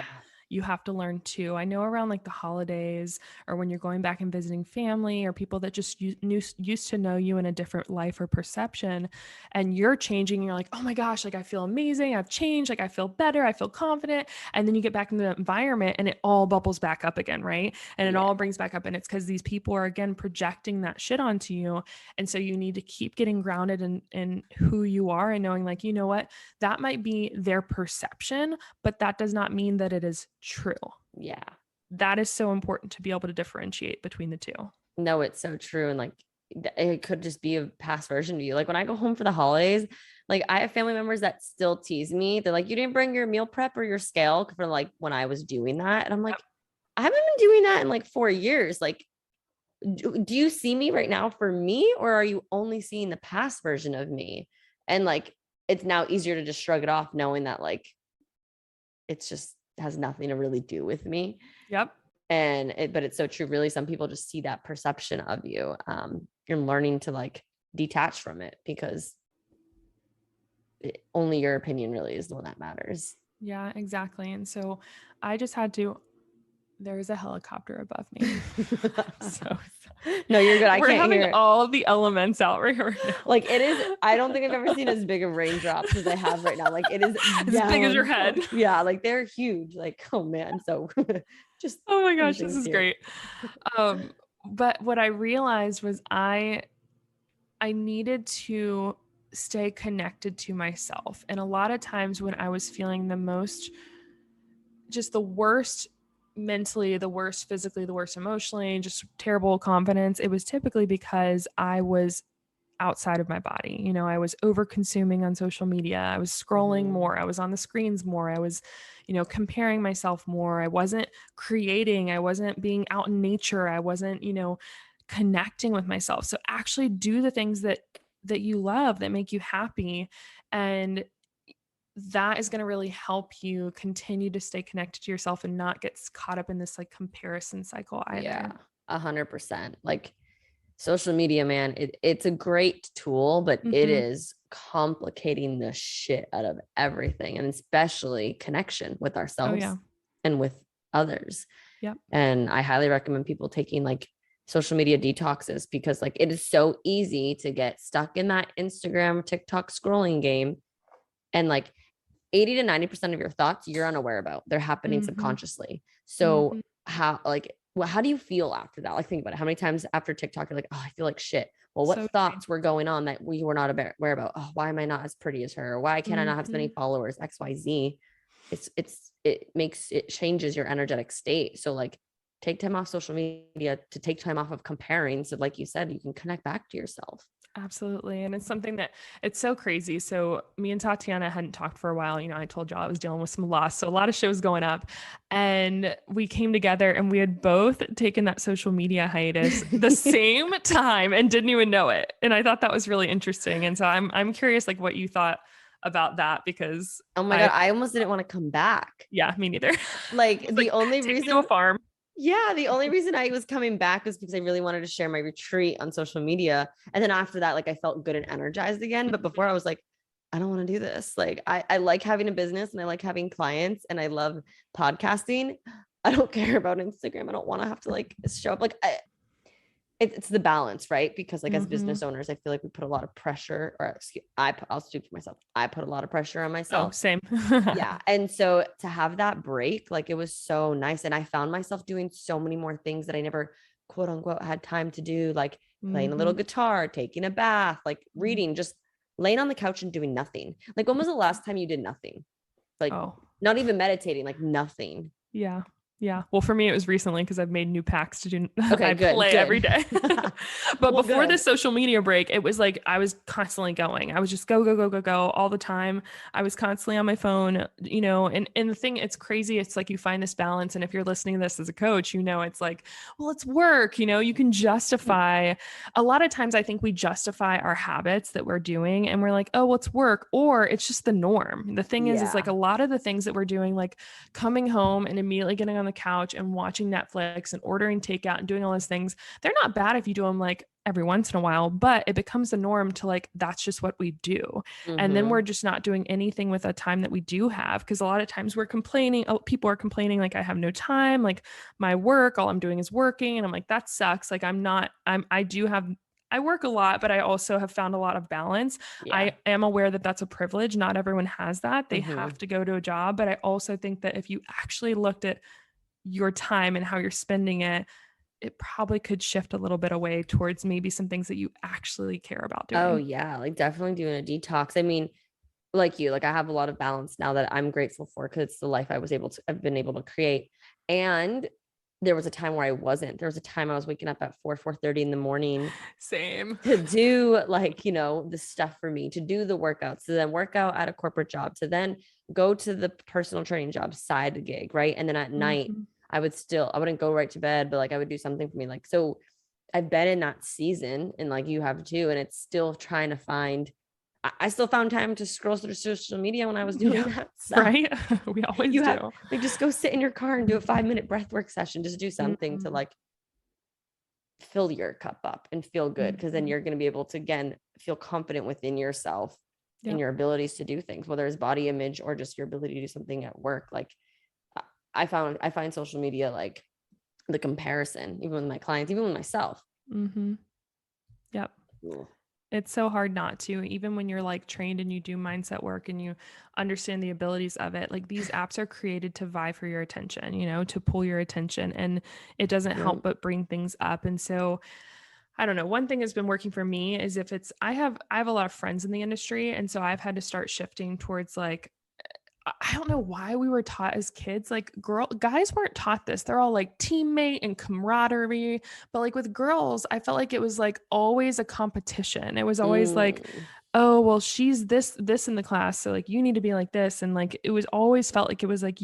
you have to learn too. I know around like the holidays or when you're going back and visiting family or people that just used to know you in a different life or perception, and you're changing, you're like, oh my gosh, like I feel amazing. I've changed. Like I feel better. I feel confident. And then you get back into the environment and it all bubbles back up again. Right. And it all brings back up. And it's because these people are again projecting that shit onto you. And so you need to keep getting grounded in who you are and knowing like, you know what, that might be their perception, but that does not mean that it is true. Yeah. That is so important to be able to differentiate between the two. No, it's so true. And like, it could just be a past version of you. Like when I go home for the holidays, like I have family members that still tease me. They're like, you didn't bring your meal prep or your scale for like when I was doing that. And I'm like, I haven't been doing that in like 4 years. Like, do you see me right now for me, or are you only seeing the past version of me? And like, it's now easier to just shrug it off knowing that like, it's just has nothing to really do with me. Yep. But it's so true. Really, some people just see that perception of you. You're learning to like detach from it, because only your opinion really is the one that matters. Yeah, exactly. And so I just had to, there's a helicopter above me. So No, you're good. I We're can't having hear it. all the elements out right now. Like it is, I don't think I've ever seen as big of raindrops as I have right now. Like it is As big as your down. head. Yeah, like they're huge. Like, oh man. So just Oh my gosh, this things is here. great. But what I realized was I needed to stay connected to myself. And a lot of times when I was feeling the most, just the worst mentally, the worst physically, the worst emotionally, just terrible confidence, it was typically because I was outside of my body. You know, I was over consuming on social media. I was scrolling more. I was on the screens more. I was, comparing myself more. I wasn't creating. I wasn't being out in nature. I wasn't, connecting with myself. So actually do the things that you love, that make you happy. And that is going to really help you continue to stay connected to yourself and not get caught up in this like comparison cycle either. Yeah, 100%. Like social media, man, it's a great tool, but it is complicating the shit out of everything, and especially connection with ourselves and with others. Yep. And I highly recommend people taking like social media detoxes, because like it is so easy to get stuck in that Instagram, TikTok scrolling game. And like 80 to 90% of your thoughts you're unaware about. They're happening subconsciously. So how do you feel after that? Like think about it. How many times after TikTok you're like, oh, I feel like shit. Well, what thoughts were going on that we were not aware about? Oh, why am I not as pretty as her? Why can't I not have as many followers? XYZ. It changes your energetic state. So like take time off social media to take time off of comparing. So like you said, you can connect back to yourself. Absolutely. And it's something that it's so crazy. So me and Tatiana hadn't talked for a while. I told y'all I was dealing with some loss. So a lot of shows going up, and we came together and we had both taken that social media hiatus the same time and didn't even know it. And I thought that was really interesting. And so I'm curious like what you thought about that, because oh my God, I almost didn't want to come back. Yeah, me neither. Like the only reason to a farm. Yeah, the only reason I was coming back was because I really wanted to share my retreat on social media. And then after that, like I felt good and energized again. But before I was like, I don't want to do this. Like I like having a business and I like having clients and I love podcasting. I don't care about Instagram. I don't want to have to like show up. Like it's the balance, right? Because like as business owners, I feel like we put a lot of pressure, or I'll speak for myself. I put a lot of pressure on myself. Oh, same. Yeah. And so to have that break, like it was so nice. And I found myself doing so many more things that I never quote unquote had time to do, like playing a little guitar, taking a bath, like reading, just laying on the couch and doing nothing. Like when was the last time you did nothing? Like not even meditating, like nothing. Yeah. Yeah. Well, for me, it was recently because I've made new packs to do. Okay, I play every day. But Well, before this social media break, it was like I was constantly going. I was just go all the time. I was constantly on my phone, and the thing, it's crazy. It's like you find this balance. And if you're listening to this as a coach, it's like, well, it's work. You can justify. A lot of times I think we justify our habits that we're doing and we're like, oh, well, it's work, or it's just the norm. The thing is like a lot of the things that we're doing, like coming home and immediately getting on the couch and watching Netflix and ordering takeout and doing all those things, they're not bad if you do them like every once in a while, but it becomes the norm to like, that's just what we do. And then we're just not doing anything with the time that we do have. Cause a lot of times we're complaining, people are complaining, like I have no time, like my work, all I'm doing is working. And I'm like, that sucks. Like I work a lot, but I also have found a lot of balance. Yeah. I am aware that that's a privilege. Not everyone has that. They have to go to a job. But I also think that if you actually looked at your time and how you're spending it, it probably could shift a little bit away towards maybe some things that you actually care about doing. Oh yeah. Like definitely doing a detox. I mean, like you, like I have a lot of balance now that I'm grateful for, because it's the life I've been able to create. And there was a time where I wasn't. There was a time I was waking up at 4:30 in the morning. Same. To do like, the stuff for me, to do the workouts, to then work out at a corporate job, to then go to the personal training job side gig. Right. And then at night, I wouldn't go right to bed, but like I would do something for me. Like, so I've been in that season, and like you have too. And it's still trying to find, I still found time to scroll through social media when I was doing that. So right. We always do. Like just go sit in your car and do a 5-minute breathwork session. Just do something to like fill your cup up and feel good. Cause then you're going to be able to, again, feel confident within yourself and your abilities to do things, whether it's body image or just your ability to do something at work. Like I find social media, like the comparison, even with my clients, even with myself, Mm-hmm. Yep. Ugh. It's so hard not to, even when you're like trained and you do mindset work and you understand the abilities of it. Like these apps are created to vie for your attention, you know, to pull your attention, and it doesn't Yeah. help but bring things up. And so I don't know. One thing has been working for me is if it's I have a lot of friends in the industry, and so I've had to start shifting towards like I don't know why we were taught as kids, like guys weren't taught this. They're all like teammate and camaraderie. But like with girls, I felt like it was like always a competition. It was always like, Mm. oh, well, she's this in the class. So like you need to be like this. And like it was always felt like it was like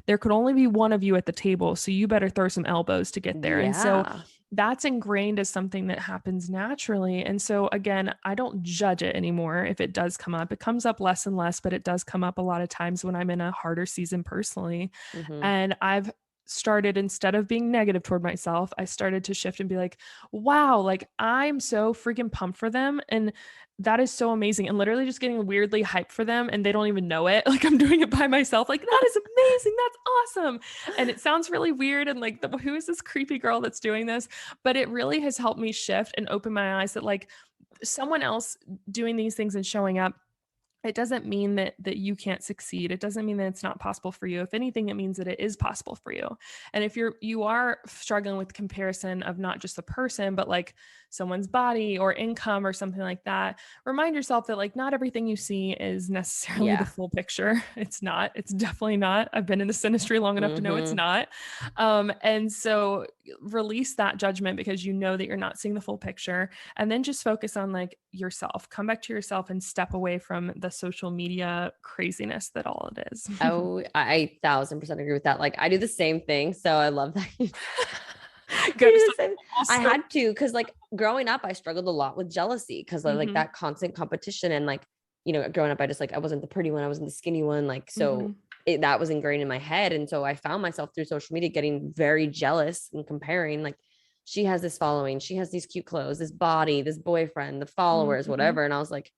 there could only be one of you at the table. So you better throw some elbows to get there. And so Yeah. that's ingrained as something that happens naturally. And so again, I don't judge it anymore if it does come up. It comes up less and less, but it does come up a lot of times when I'm in a harder season personally. Mm-hmm. And I've started, instead of being negative toward myself, I started to shift and be like, wow, like I'm so freaking pumped for them. And that is so amazing. And literally just getting weirdly hyped for them and they don't even know it. Like I'm doing it by myself. Like that is amazing. That's awesome. And it sounds really weird. And like, who is this creepy girl that's doing this? But it really has helped me shift and open my eyes that like someone else doing these things and showing up, it doesn't mean that you can't succeed. It doesn't mean that it's not possible for you. If anything, it means that it is possible for you. And if you are struggling with comparison of not just the person, but like someone's body or income or something like that, remind yourself that like not everything you see is necessarily the Yeah. full picture. It's not. It's definitely not. I've been in this industry long enough to know it's Mm-hmm. not. And so release that judgment because you know that you're not seeing the full picture, and then just focus on like yourself. Come back to yourself and step away from the social media craziness that all it is. Oh, I 1000% agree with that. Like I do the same thing. So I love that. I Good. do the So same. I also, had to, because like growing up, I struggled a lot with jealousy because like mm-hmm, that constant competition. And like, growing up, I wasn't the pretty one. I wasn't the skinny one. Like, mm-hmm, so that was ingrained in my head. And so I found myself through social media getting very jealous and comparing, like, she has this following, she has these cute clothes, this body, this boyfriend, the followers, mm-hmm. whatever. And I was like,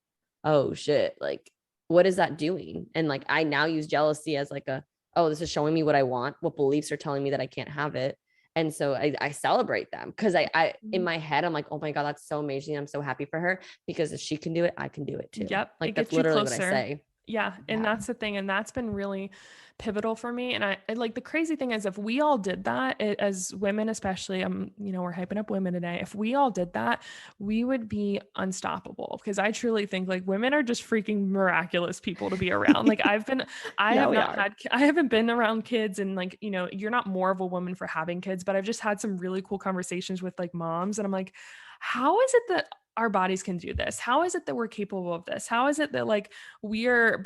oh shit, like, what is that doing? And like, I now use jealousy as like oh, this is showing me what I want, what beliefs are telling me that I can't have it. And so I celebrate them because I in my head, I'm like, oh my God, that's so amazing. I'm so happy for her because if she can do it, I can do it too. Yep, it Like that's gets you literally what I closer. say. Yeah, and Yeah. that's the thing, and that's been really pivotal for me. And like the crazy thing is, if we all did that, as women, especially, we're hyping up women today. If we all did that, we would be unstoppable. Because I truly think like women are just freaking miraculous people to be around. Like I Yeah, have we not are. had, I haven't been around kids, and like you're not more of a woman for having kids, but I've just had some really cool conversations with like moms, and I'm like, how is it that our bodies can do this? How is it that we're capable of this? How is it that like we are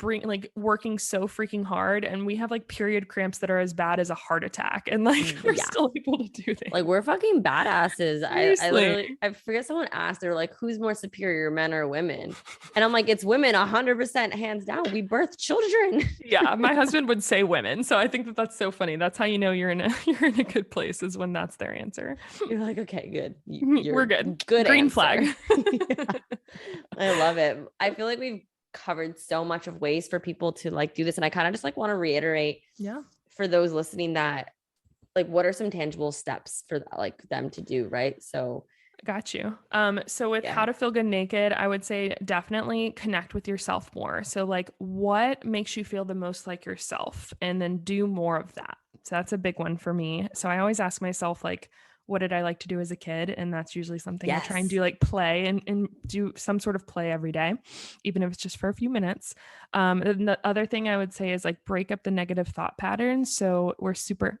working so freaking hard and we have like period cramps that are as bad as a heart attack and like we're Yeah. still able to do Like things? we're fucking badasses. I Seriously. literally, I forget, someone asked, they're like, who's more superior, men or women? And I'm like, it's women 100%, hands down. We birth children. Yeah, my husband would say women. So I think that that's so funny. That's how you know you're in a you're in a good place, is when that's their answer. You're like, okay, good. We're You're good. good Green answer. flag. Yeah. I love it. I feel like we've covered so much of ways for people to like do this. And I kind of just like want to reiterate Yeah. for those listening that like, what are some tangible steps for like them to do? Right. So Got you. So with yeah. how to feel good naked, I would say definitely connect with yourself more. So like what makes you feel the most like yourself, and then do more of that. So that's a big one for me. So I always ask myself like, what did I like to do as a kid? And that's usually something I try and Yes. do, like play and do some sort of play every day, even if it's just for a few minutes. And the other thing I would say is like break up the negative thought patterns. So we're super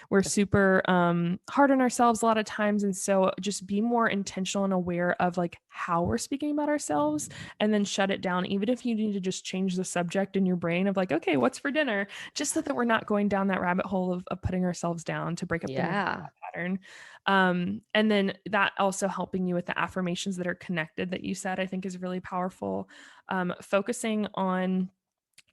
hard on ourselves a lot of times, and so just be more intentional and aware of like how we're speaking about ourselves, and then shut it down, even if you need to just change the subject in your brain of like, okay, what's for dinner, just so that we're not going down that rabbit hole of putting ourselves down, to break up the negative Yeah. thought pattern. And then that also helping you with the affirmations that are connected that you said, I think is really powerful. Focusing on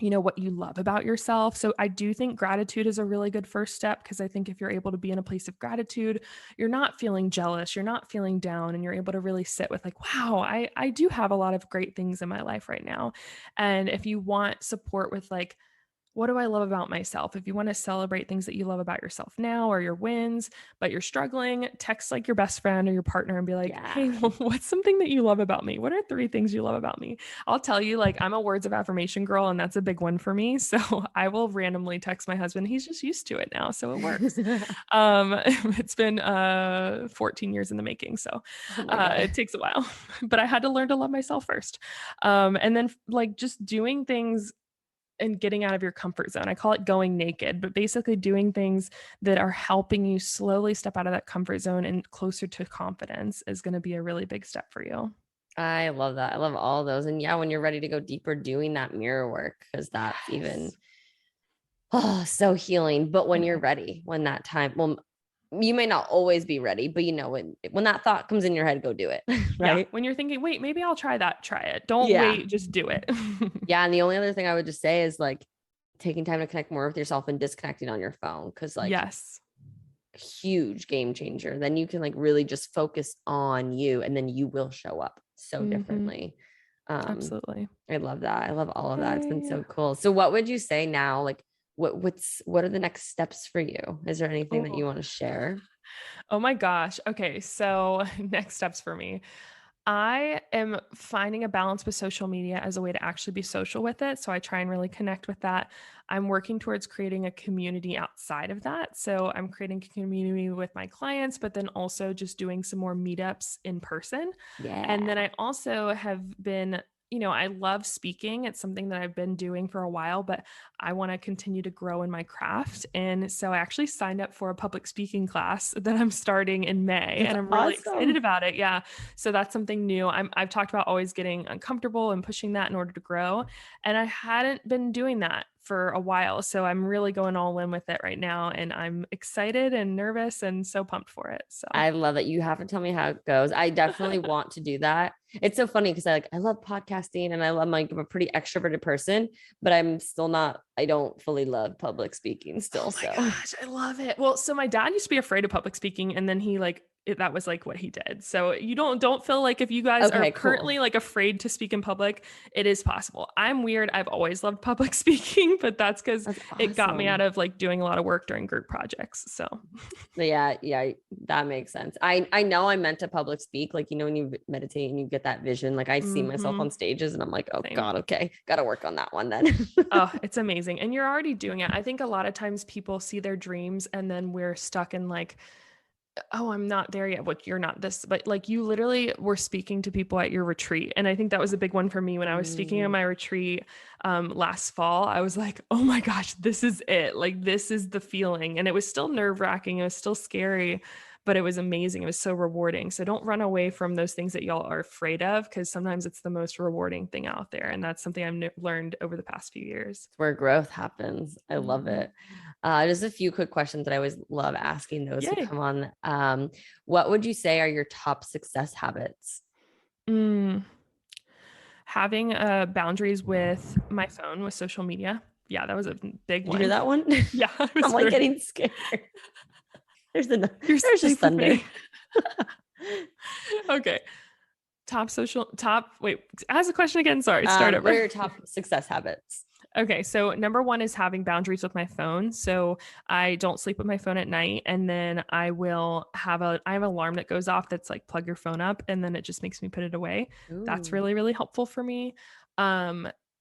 what you love about yourself. So I do think gratitude is a really good first step, because I think if you're able to be in a place of gratitude, you're not feeling jealous, you're not feeling down, and you're able to really sit with like, wow, I do have a lot of great things in my life right now. And if you want support with like what do I love about myself? If you want to celebrate things that you love about yourself now or your wins, but you're struggling, text like your best friend or your partner and be like, hey, Yeah. what's something that you love about me? What are 3 things you love about me? I'll tell you, like, I'm a words of affirmation girl, and that's a big one for me. So I will randomly text my husband. He's just used to it now. So it works. It's been 14 years in the making. So Oh my God. it takes a while, but I had to learn to love myself first. And then like just doing things and getting out of your comfort zone. I call it going naked, but basically doing things that are helping you slowly step out of that comfort zone and closer to confidence is going to be a really big step for you. I love that. I love all those. And yeah, when you're ready to go deeper, doing that mirror work, because that's even so healing. But when you're ready, when that time, well, you may not always be ready, but you know, when that thought comes in your head, go do it. Yeah. Right. When you're thinking, wait, maybe I'll try that, try it. Don't Yeah. wait, just do it. Yeah. And the only other thing I would just say is like taking time to connect more with yourself and disconnecting on your phone. Cause like Yes. huge game changer. Then you can like really just focus on you and then you will show up so differently. Absolutely. I love that. I love all of that. It's been Yay. so cool. So what would you say now? Like what are the next steps for you? Is there anything that you want to share? Oh my gosh. Okay. So, next steps for me. I am finding a balance with social media as a way to actually be social with it. So, I try and really connect with that. I'm working towards creating a community outside of that. So, I'm creating a community with my clients, but then also just doing some more meetups in person. And Yeah. then I also have been, I love speaking. It's something that I've been doing for a while, but I want to continue to grow in my craft. And so I actually signed up for a public speaking class that I'm starting in May, That's and I'm really excited awesome. about it. Yeah. So that's something new. I've talked about always getting uncomfortable and pushing that in order to grow. And I hadn't been doing that for a while. So I'm really going all in with it right now. And I'm excited and nervous and so pumped for it. So I love it. You have to tell me how it goes. I definitely want to do that. It's so funny because I love podcasting and I'm a pretty extroverted person, but I don't fully love public speaking still. oh my So gosh, I love it. Well, so my dad used to be afraid of public speaking, and then that was like what he did. So you don't feel like if you guys are okay, cool. currently like afraid to speak in public, it is possible. I'm weird. I've always loved public speaking, but that's because That's it got me out awesome. of like doing a lot of work during group projects. So Yeah, that makes sense. I know I meant to public speak, like when you meditate and you get that vision, like I see myself on stages and I'm like, oh same. God, okay, gotta work on that one then. Oh, it's amazing. And you're already doing it. I think a lot of times people see their dreams and then we're stuck in like, oh, I'm not there yet. What you're not this, but like you literally were speaking to people at your retreat. And I think that was a big one for me when I was speaking at my retreat last fall. I was like, oh my gosh, this is it. Like, this is the feeling. And it was still nerve wracking. It was still scary, but it was amazing. It was so rewarding. So don't run away from those things that y'all are afraid of, because sometimes it's the most rewarding thing out there. And that's something I've learned over the past few years. Where growth happens. I love it. Just a few quick questions that I always love asking those who Yay. come on. What would you say are your top success habits? Having boundaries with my phone, with social media. Yeah, that was a big Did you hear one. that one? Yeah, I'm like getting scared. There's You're there's just thunder. Okay. Wait, ask the question again. Sorry, start over. What are your top success habits? Okay, so number one is having boundaries with my phone. So I don't sleep with my phone at night, and then I have an alarm that goes off that's like plug your phone up, and then it just makes me put it away. That's Ooh. really, really helpful for me.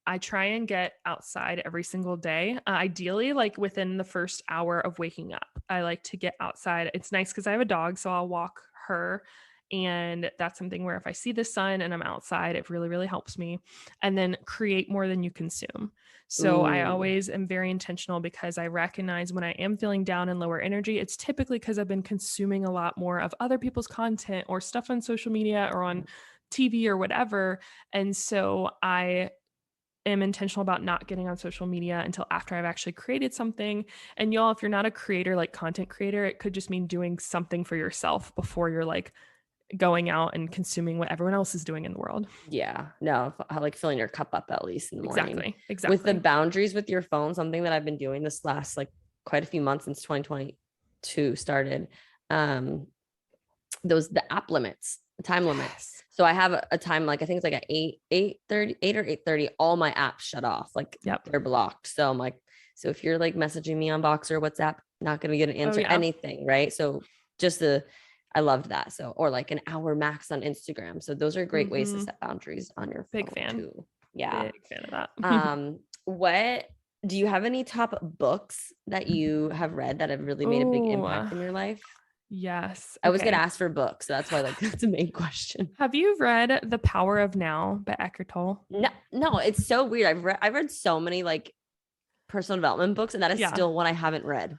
I try and get outside every single day. Ideally, like within the first hour of waking up. I like to get outside. It's nice because I have a dog, so I'll walk her. And that's something where if I see the sun and I'm outside, it really, really helps me. And then create more than you consume. So I Ooh. always am very intentional because I recognize when I am feeling down and lower energy, it's typically because I've been consuming a lot more of other people's content or stuff on social media or on TV or whatever. And so I am intentional about not getting on social media until after I've actually created something. And y'all, if you're not a creator, like content creator, it could just mean doing something for yourself before you're like going out and consuming what everyone else is doing in the world. Yeah, no, like filling your cup up at least in the morning. Exactly. With the boundaries with your phone, something that I've been doing this last like quite a few months since 2022 started. The app limits, the time limits. Yes. So I have a time, like I think it's like at 8 or 8:30, all my apps shut off, like Yep. they're blocked. So I'm like, So if you're like messaging me on Box or WhatsApp, not going to get an answer, yeah. anything, right? So I loved that. So, or like an hour max on Instagram. So those are great ways to set boundaries on your Big phone fan. too. Yeah. Big fan of that. What do you have any top books that you have read that have really made a big impact in your life? Yes. I was going Okay. to ask for books. So that's why like that's a main question. Have you read The Power of Now by Eckhart Tolle? No, it's so weird. I've read so many like personal development books, and that is Yeah. still one I haven't read.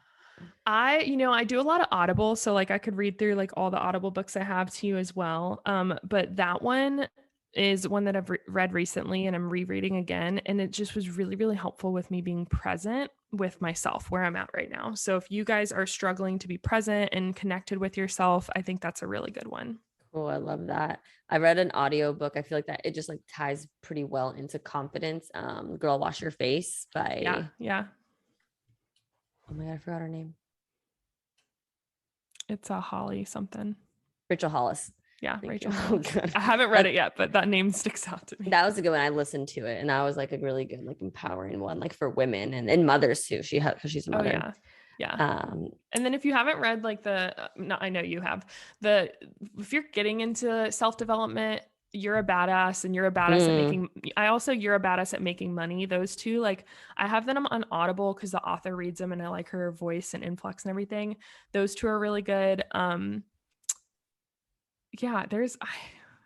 I do a lot of Audible, so like I could read through like all the Audible books I have to you as well. But that one is one that I've read recently and I'm rereading again, and it just was really, really helpful with me being present with myself where I'm at right now. So if you guys are struggling to be present and connected with yourself, I think that's a really good one. Cool. I love that. I read an audio book. I feel like that it just like ties pretty well into confidence. Girl Wash Your Face by Yeah. oh my God, I forgot her name. It's a Holly something. Rachel Hollis. Yeah, Thank Rachel you. Hollis. Oh, I haven't read it yet, but that name sticks out to me. that was a good one. I listened to it, and that was like a really good, like empowering one, like for women and mothers too. Because she's a Oh mother. yeah. And then if you haven't read like no, I know you have if you're getting into self-development, You're a Badass and You're a Badass at Making, You're a Badass at Making Money. Those two, like I have them on Audible because the author reads them and I like her voice and influx and everything. Those two are really good. Yeah,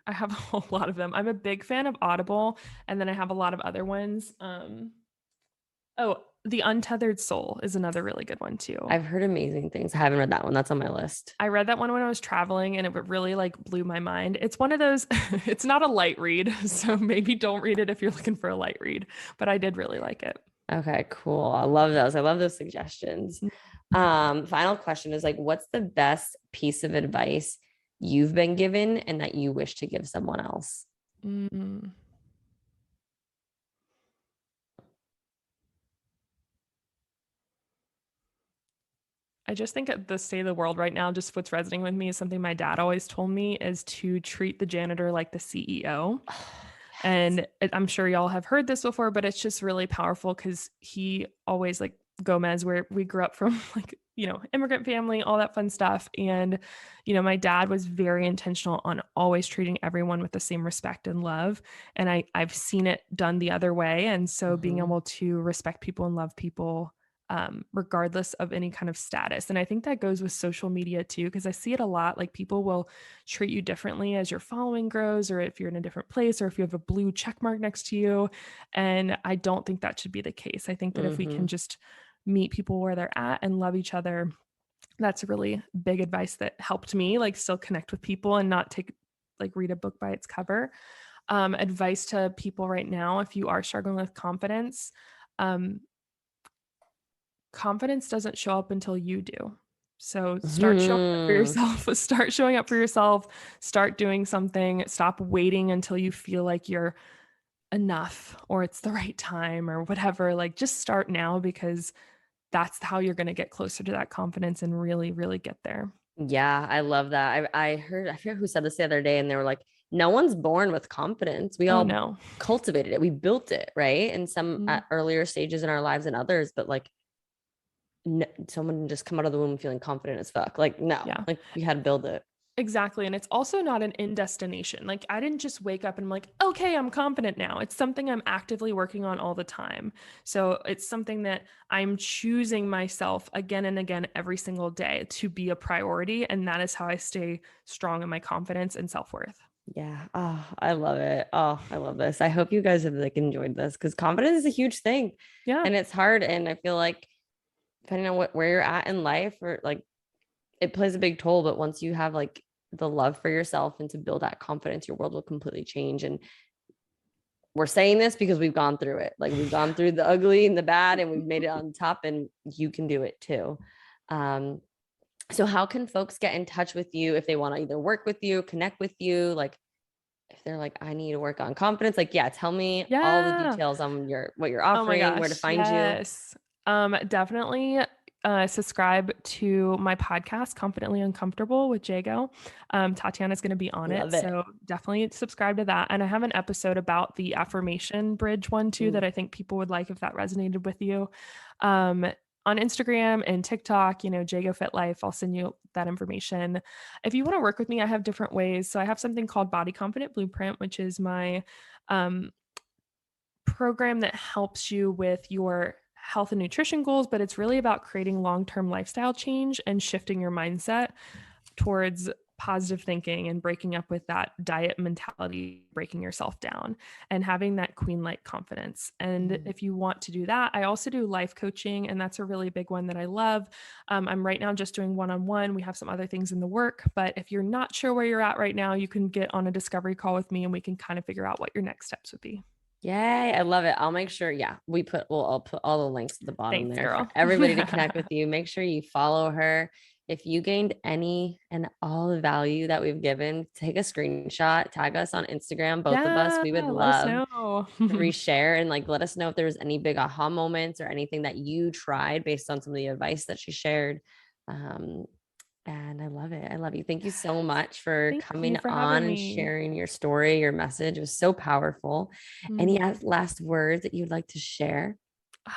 I have a whole lot of them. I'm a big fan of Audible, and then I have a lot of other ones. The Untethered Soul is another really good one too. I've heard amazing things. I haven't read that one. That's on my list. I read that one when I was traveling and it really like blew my mind. It's one of those, it's not a light read, so maybe don't read it if you're looking for a light read, but I did really like it. Okay, cool. I love those. I love those suggestions. Final question is like, what's the best piece of advice you've been given and that you wish to give someone else? I just think at the state of the world right now, just what's resonating with me is something my dad always told me is to treat the janitor like the CEO. And I'm sure y'all have heard this before, but it's just really powerful because he always like Gomez, where we grew up from like, immigrant family, all that fun stuff. And, my dad was very intentional on always treating everyone with the same respect and love. And I've seen it done the other way. And so being able to respect people and love people regardless of any kind of status. And I think that goes with social media too, because I see it a lot. Like people will treat you differently as your following grows, or if you're in a different place, or if you have a blue check mark next to you. And I don't think that should be the case. I think that if we can just meet people where they're at and love each other, that's really big advice that helped me like still connect with people and not read a book by its cover. Advice to people right now, if you are struggling with confidence, confidence doesn't show up until you do. So start showing up for yourself, start showing up for yourself, start doing something, stop waiting until you feel like you're enough or it's the right time or whatever. Like just start now, because that's how you're going to get closer to that confidence and really, really get there. Yeah, I love that. I forget who said this the other day, and they were like, no one's born with confidence. We all cultivated it. We built it, right? And some at earlier stages in our lives and others, but like someone just come out of the womb feeling confident as fuck. Like, no, like we had to build it. Exactly. And it's also not an end destination. Like I didn't just wake up and I'm like, okay, I'm confident now. It's something I'm actively working on all the time. So it's something that I'm choosing myself again and again every single day to be a priority. And that is how I stay strong in my confidence and self-worth. Yeah. Oh, I love it. Oh, I love this. I hope you guys have like enjoyed this, because confidence is a huge thing. Yeah. And it's hard. And I feel like depending on where you're at in life, or like it plays a big toll, but once you have like the love for yourself and to build that confidence, your world will completely change. And we're saying this because we've gone through it. Like we've gone through the ugly and the bad, and we've made it on top, and you can do it too. So how can folks get in touch with you if they want to either work with you, connect with you? Like if they're like, I need to work on confidence, like, tell me all the details on what you're offering, where to find you. Definitely. subscribe to my podcast, Confidently Uncomfortable with Jago. Tatiana's going to be on it. So definitely subscribe to that. And I have an episode about the affirmation bridge one too, that I think people would like if that resonated with you. On Instagram and TikTok, Jago Fit Life, I'll send you that information. If you want to work with me, I have different ways. So I have something called Body Confident Blueprint, which is my program that helps you with your health and nutrition goals, but it's really about creating long-term lifestyle change and shifting your mindset towards positive thinking and breaking up with that diet mentality, breaking yourself down and having that queen-like confidence. And if you want to do that, I also do life coaching, and that's a really big one that I love. I'm right now just doing one-on-one. We have some other things in the work, but if you're not sure where you're at right now, you can get on a discovery call with me and we can kind of figure out what your next steps would be. Yay. I love it. I'll make sure. Yeah. I'll put all the links at the bottom. Thanks, there girl. for everybody to connect with you. Make sure you follow her. If you gained any and all the value that we've given, take a screenshot, tag us on Instagram, both of us. We would love to reshare and let us know if there was any big aha moments or anything that you tried based on some of the advice that she shared. And I love it. I love you. Thank you so much for coming on and sharing your story, your message. It was so powerful. Any last words that you'd like to share?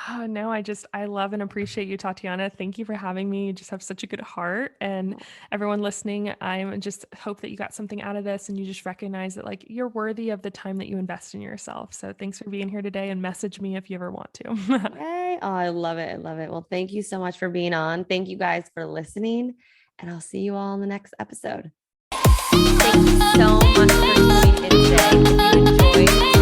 Oh, no, I love and appreciate you, Tatiana. Thank you for having me. You just have such a good heart. And everyone listening, I just hope that you got something out of this and you just recognize that you're worthy of the time that you invest in yourself. So thanks for being here today, and message me if you ever want to. Yay. Oh, I love it. I love it. Well, thank you so much for being on. Thank you guys for listening, and I'll see you all in the next episode. Thank you so much for tuning in today. If you enjoyed